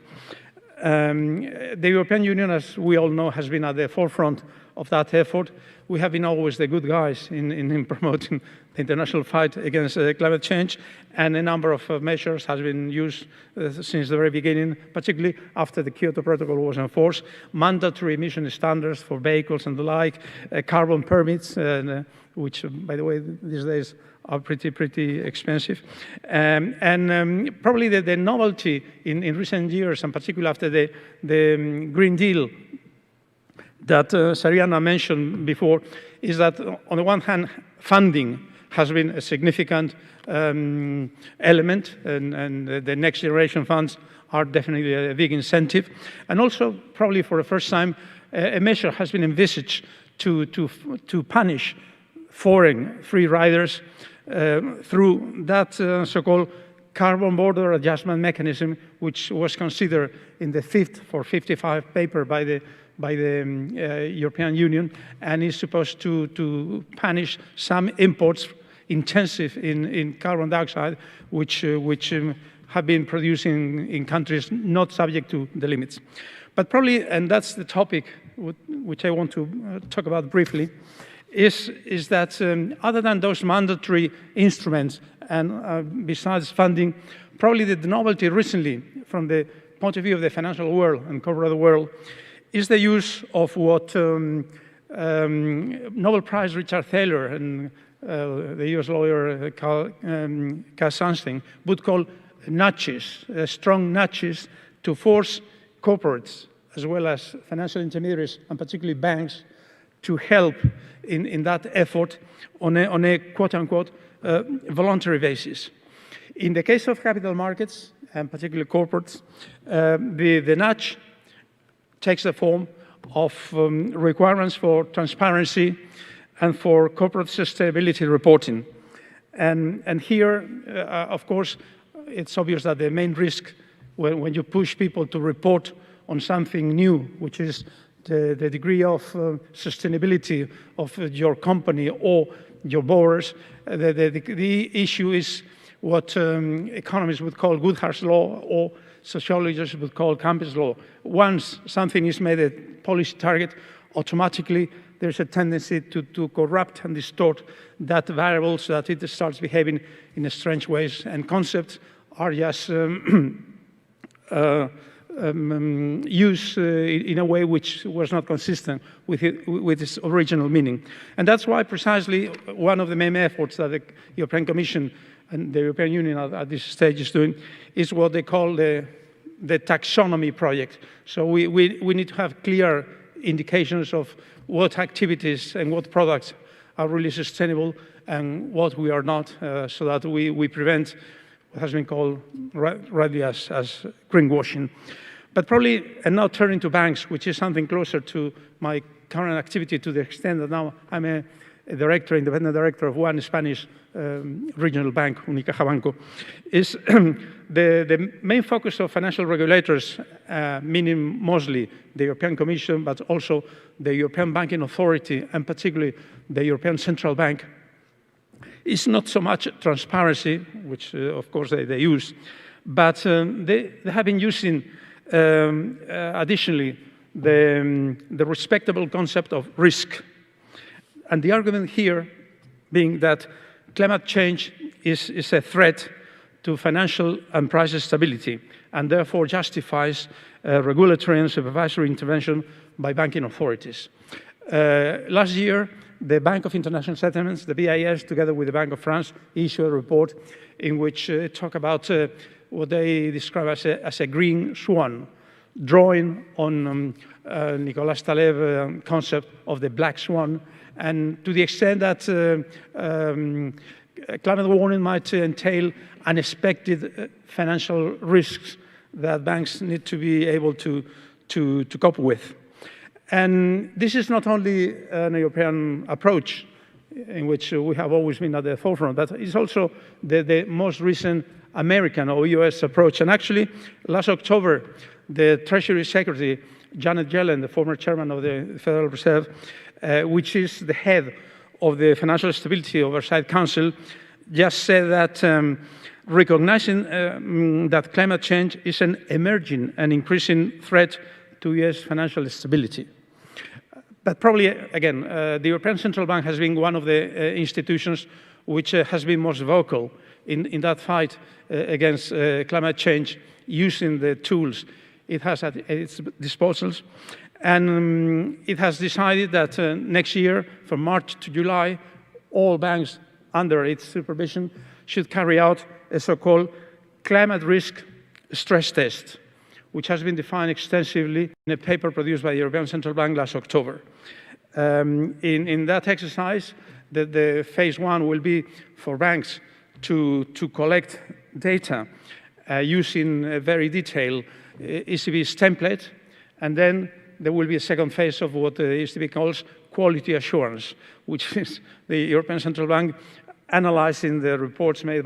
The European Union, as we all know, has been at the forefront of that effort. We have been always the good guys in promoting the international fight against climate change, and a number of measures has been used since the very beginning, particularly after the Kyoto Protocol was enforced. Mandatory emission standards for vehicles and the like, carbon permits, which, by the way, these days are pretty expensive. Probably the novelty in recent years, and particularly after the Green Deal that Sarianna mentioned before, is that on the one hand, funding has been a significant element, and the Next Generation funds are definitely a big incentive. And also, probably for the first time, a measure has been envisaged to punish foreign free riders through that so-called carbon border adjustment mechanism, which was considered in the Fit for 55 paper by the European Union, and is supposed to punish some imports intensive in carbon dioxide, which have been produced in countries not subject to the limits. But probably, and that's the topic which I want to talk about briefly, is that other than those mandatory instruments and besides funding, probably the novelty recently from the point of view of the financial world and corporate world is the use of what Nobel Prize Richard Thaler and the US lawyer Cass Sunstein would call nudges, strong nudges to force corporates as well as financial intermediaries and particularly banks to help in that effort on a quote-unquote voluntary basis. In the case of capital markets, and particularly corporates, the nudge takes the form of requirements for transparency and for corporate sustainability reporting. And here, of course, it's obvious that the main risk when you push people to report on something new, which is the degree of sustainability of your company or your borrowers, the issue is what economists would call Goodhart's law, or sociologists would call Campbell's law. Once something is made a policy target, automatically there's a tendency to corrupt and distort that variable so that it starts behaving in strange ways, and concepts are just used in a way which was not consistent with its original meaning. And that's why precisely one of the main efforts that the European Commission and the European Union at this stage is doing is what they call the taxonomy project. So we need to have clear indications of what activities and what products are really sustainable and what we are not, so that we prevent what has been called rightly as greenwashing. But probably, and now turning to banks, which is something closer to my current activity to the extent that now I'm a director, independent director of one Spanish regional bank, Unicaja Banco, is the main focus of financial regulators, meaning mostly the European Commission, but also the European Banking Authority, and particularly the European Central Bank, is not so much transparency, which of course they use, but they have been using additionally the respectable concept of risk. And the argument here being that climate change is a threat to financial and price stability, and therefore justifies regulatory and supervisory intervention by banking authorities. Last year, the Bank of International Settlements, the BIS, together with the Bank of France, issued a report in which talk about what they describe as a green swan, drawing on Nicolas Taleb's concept of the black swan, and to the extent that climate warming might entail unexpected financial risks that banks need to be able to cope with. And this is not only an European approach in which we have always been at the forefront, but it's also the most recent American or US approach. And actually, last October, the Treasury Secretary, Janet Yellen, the former chairman of the Federal Reserve, which is the head of the Financial Stability Oversight Council, just said that recognizing that climate change is an emerging and increasing threat to US financial stability. But probably, again, the European Central Bank has been one of the institutions which has been most vocal in that fight against climate change, using the tools it has at its disposal. And it has decided that next year, from March to July, all banks under its supervision should carry out a so-called climate risk stress test, which has been defined extensively in a paper produced by the European Central Bank last October. In that exercise, the phase one will be for banks to collect data using a very detailed ECB's template, and then there will be a second phase of what the ECB calls quality assurance, which is the European Central Bank analyzing the reports made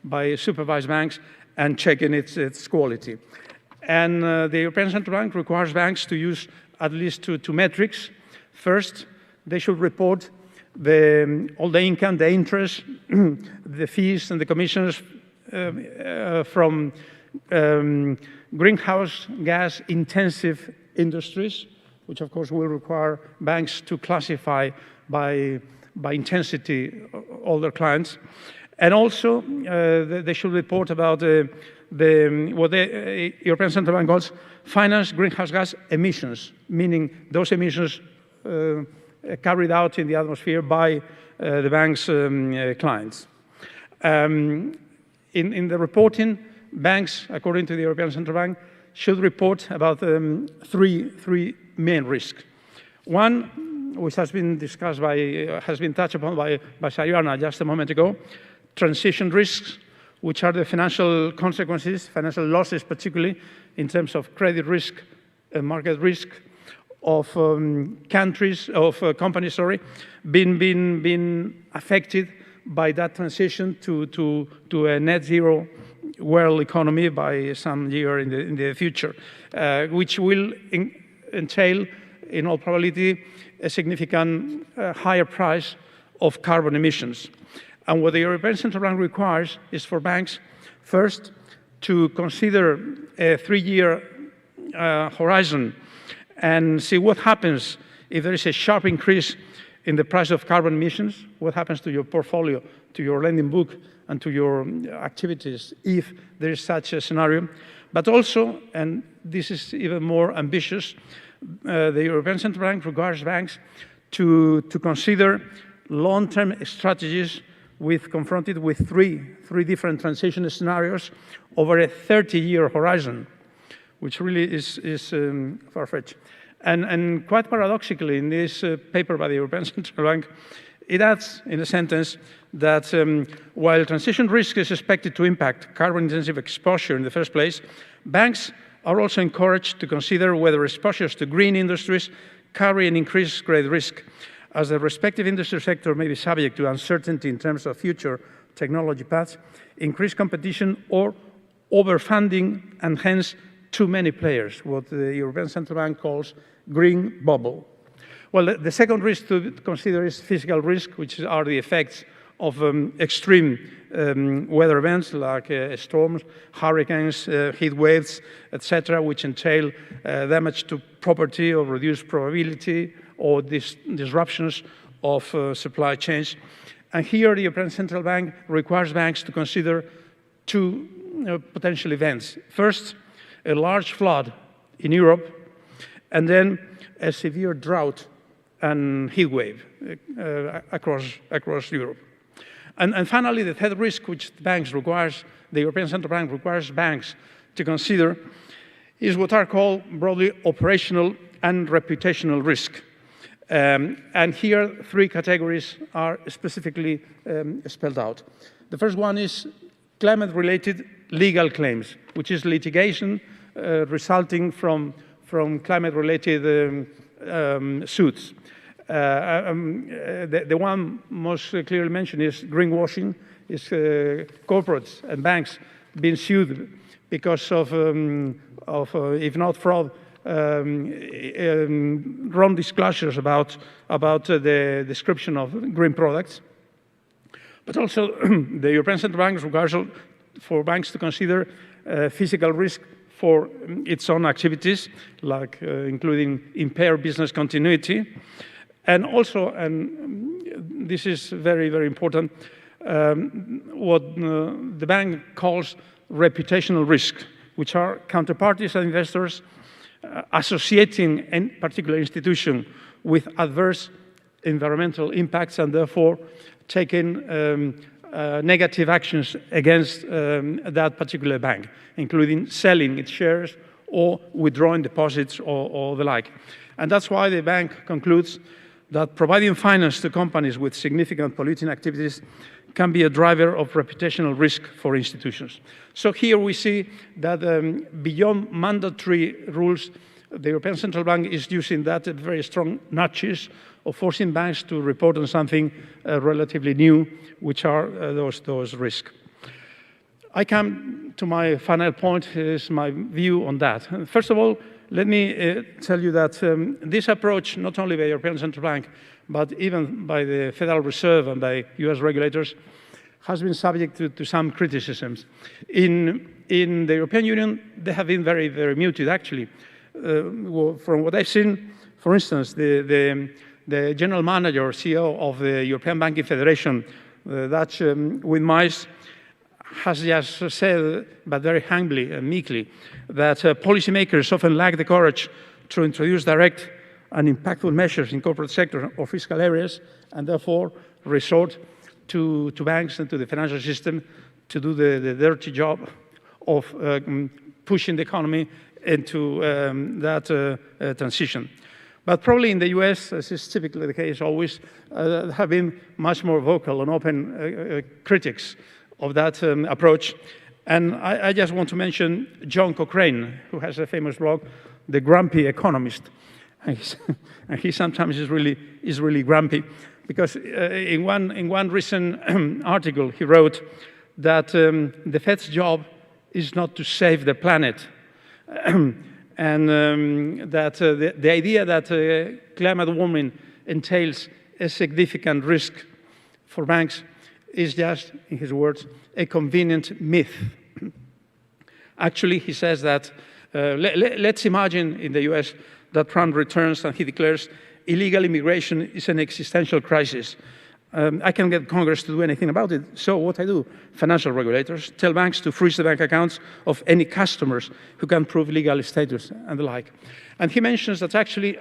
by supervised banks and checking its quality. And the European Central Bank requires banks to use at least two metrics. First, they should report all the income, the interest, the fees and the commissions from greenhouse gas intensive industries, which of course will require banks to classify by intensity all their clients. And also they should report about what the European Central Bank calls financed greenhouse gas emissions, meaning those emissions carried out in the atmosphere by the bank's clients. In the reporting, banks, according to the European Central Bank, should report about three main risks. One, which has been discussed has been touched upon by Sarianna just a moment ago, transition risks, which are the financial consequences, financial losses particularly, in terms of credit risk, market risk, of companies, being affected by that transition to a net zero world economy by some year in the future, which will entail, in all probability, a significant higher price of carbon emissions. And what the European Central Bank requires is for banks, first, to consider a 3-year horizon and see what happens if there is a sharp increase in the price of carbon emissions, what happens to your portfolio, to your lending book, and to your activities if there is such a scenario. But also, and this is even more ambitious, the European Central Bank requires banks to consider long-term strategies confronted with three different transition scenarios over a 30-year horizon, which really is far-fetched. And quite paradoxically, in this paper by the European Central Bank, it adds in a sentence that while transition risk is expected to impact carbon-intensive exposure in the first place, banks are also encouraged to consider whether exposures to green industries carry an increased credit risk, as the respective industry sector may be subject to uncertainty in terms of future technology paths, increased competition, or overfunding, and hence too many players, what the European Central Bank calls green bubble. Well, the second risk to consider is physical risk, which are the effects of extreme weather events like storms, hurricanes, heat waves, etc., which entail damage to property or reduced probability or disruptions of supply chains. And here the European Central Bank requires banks to consider two potential events. First, a large flood in Europe, and then a severe drought and heat wave across Europe. And finally, the third risk which the European Central Bank requires banks to consider is what are called broadly operational and reputational risk. And here, three categories are specifically spelled out. The first one is climate-related legal claims, which is litigation resulting from climate-related suits. The one most clearly mentioned is greenwashing, is corporates and banks being sued because of if not fraud, wrong disclosures about the description of green products. But also, the European Central Bank requires for banks to consider physical risk for its own activities, like including impaired business continuity. And also, and this is very, very important, what the bank calls reputational risk, which are counterparties and investors associating a particular institution with adverse environmental impacts and therefore taking negative actions against that particular bank, including selling its shares or withdrawing deposits or the like. And that's why the bank concludes that providing finance to companies with significant polluting activities can be a driver of reputational risk for institutions. So here we see that beyond mandatory rules, the European Central Bank is using that very strong nudges of forcing banks to report on something relatively new, which are those risks. I come to my final point, is my view on that. First of all, let me tell you that this approach, not only by the European Central Bank, but even by the Federal Reserve and by US regulators, has been subject to some criticisms. In the European Union, they have been very, very muted, actually. From what I've seen, for instance, the general manager, CEO of the European Banking Federation, the Dutch Wim Meijs, has just said, but very humbly and meekly, that policymakers often lack the courage to introduce direct and impactful measures in corporate sector or fiscal areas, and therefore resort to banks and to the financial system to do the dirty job of pushing the economy into that transition. But probably in the US, as is typically the case always, have been much more vocal and open critics of that approach. And I just want to mention John Cochrane, who has a famous blog, The Grumpy Economist. And he sometimes is really grumpy, because in one recent article he wrote that the Fed's job is not to save the planet, and that the idea that climate warming entails a significant risk for banks is just, in his words, a convenient myth. Actually, he says that, let's imagine in the US that Trump returns and he declares illegal immigration is an existential crisis. I can't get Congress to do anything about it. So what I do, financial regulators tell banks to freeze the bank accounts of any customers who can prove legal status and the like. And he mentions that actually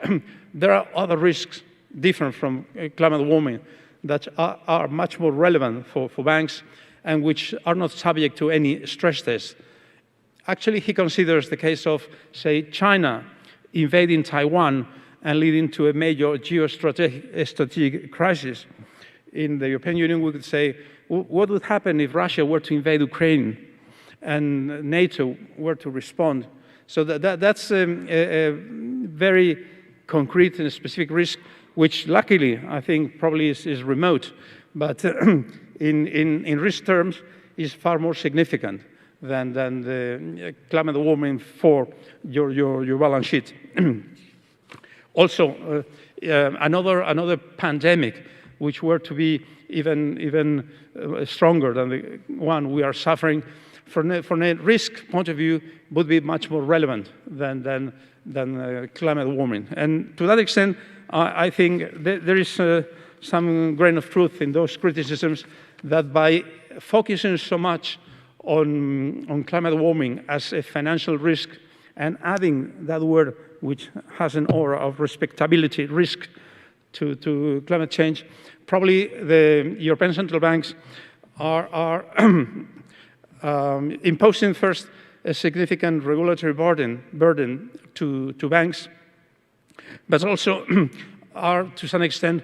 there are other risks different from climate warming that are much more relevant for banks and which are not subject to any stress test. Actually, he considers the case of, say, China invading Taiwan and leading to a major geostrategic crisis. In the European Union, we could say, what would happen if Russia were to invade Ukraine and NATO were to respond? So that's a very concrete and specific risk, which luckily I think probably is remote, but in risk terms is far more significant than the climate warming for your balance sheet. Also, another pandemic, which were to be even stronger than the one we are suffering, from a risk point of view, would be much more relevant than climate warming. And to that extent, I think there is some grain of truth in those criticisms that by focusing so much on climate warming as a financial risk and adding that word, which has an aura of respectability, risk, to climate change, probably the European central banks are imposing first a significant regulatory burden to banks, but also are to some extent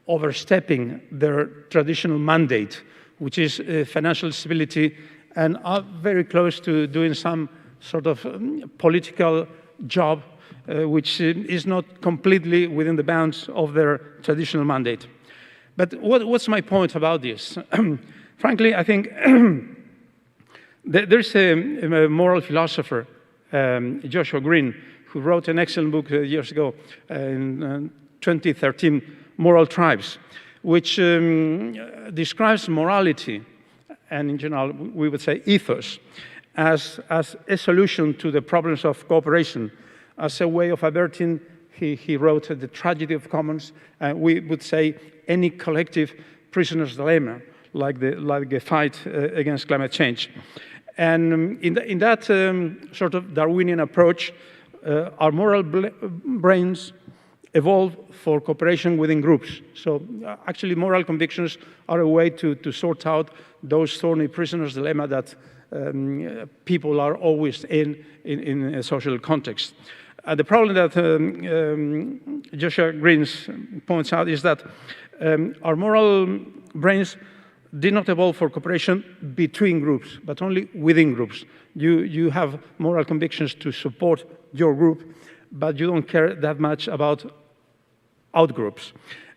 overstepping their traditional mandate, which is financial stability, and are very close to doing some sort of political job which is not completely within the bounds of their traditional mandate. But what's my point about this? Frankly, I think there's a moral philosopher, Joshua Green, who wrote an excellent book years ago in 2013, Moral Tribes, which describes morality, and in general, we would say ethos, as a solution to the problems of cooperation, as a way of averting, he wrote, the tragedy of commons, and we would say any collective prisoner's dilemma, like the fight against climate change. And in that sort of Darwinian approach, our moral brains evolve for cooperation within groups. So actually, moral convictions are a way to sort out those thorny prisoner's dilemma that people are always in a social context. The problem that Joshua Green points out is that our moral brains did not evolve for cooperation between groups, but only within groups. You have moral convictions to support your group, but you don't care that much about outgroups.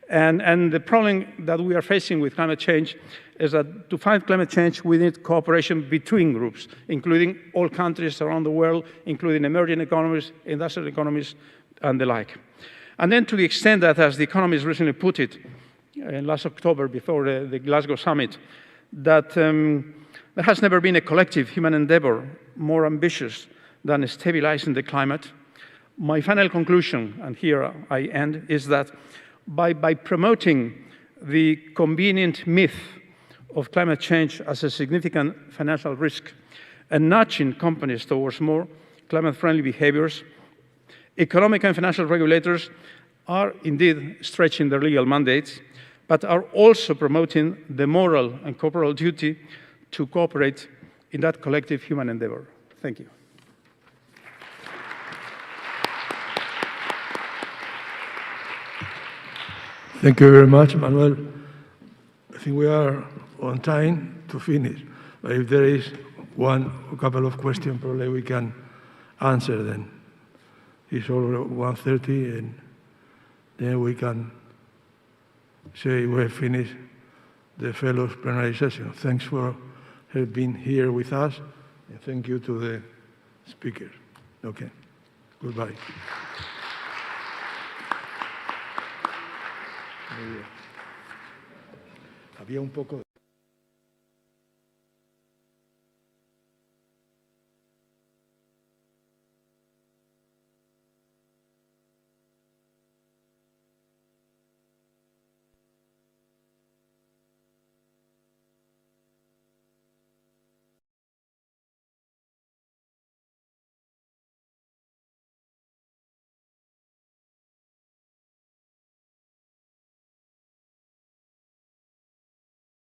And the problem that we are facing with climate change is that to fight climate change, we need cooperation between groups, including all countries around the world, including emerging economies, industrial economies, and the like. And then to the extent that, as The Economist recently put it, last October before the Glasgow summit, that there has never been a collective human endeavor more ambitious than stabilizing the climate. My final conclusion, and here I end, is that by promoting the convenient myth of climate change as a significant financial risk and nudging companies towards more climate-friendly behaviors, economic and financial regulators are indeed stretching their legal mandates, but are also promoting the moral and corporal duty to cooperate in that collective human endeavor. Thank you. Thank you very much, Manuel. I think we are on time to finish. But if there is one or couple of questions, probably we can answer them. It's already 1:30, and then we can say we have finished the Fellows plenary session. Thanks for being here with us, and thank you to the speakers. Okay, goodbye. Había un poco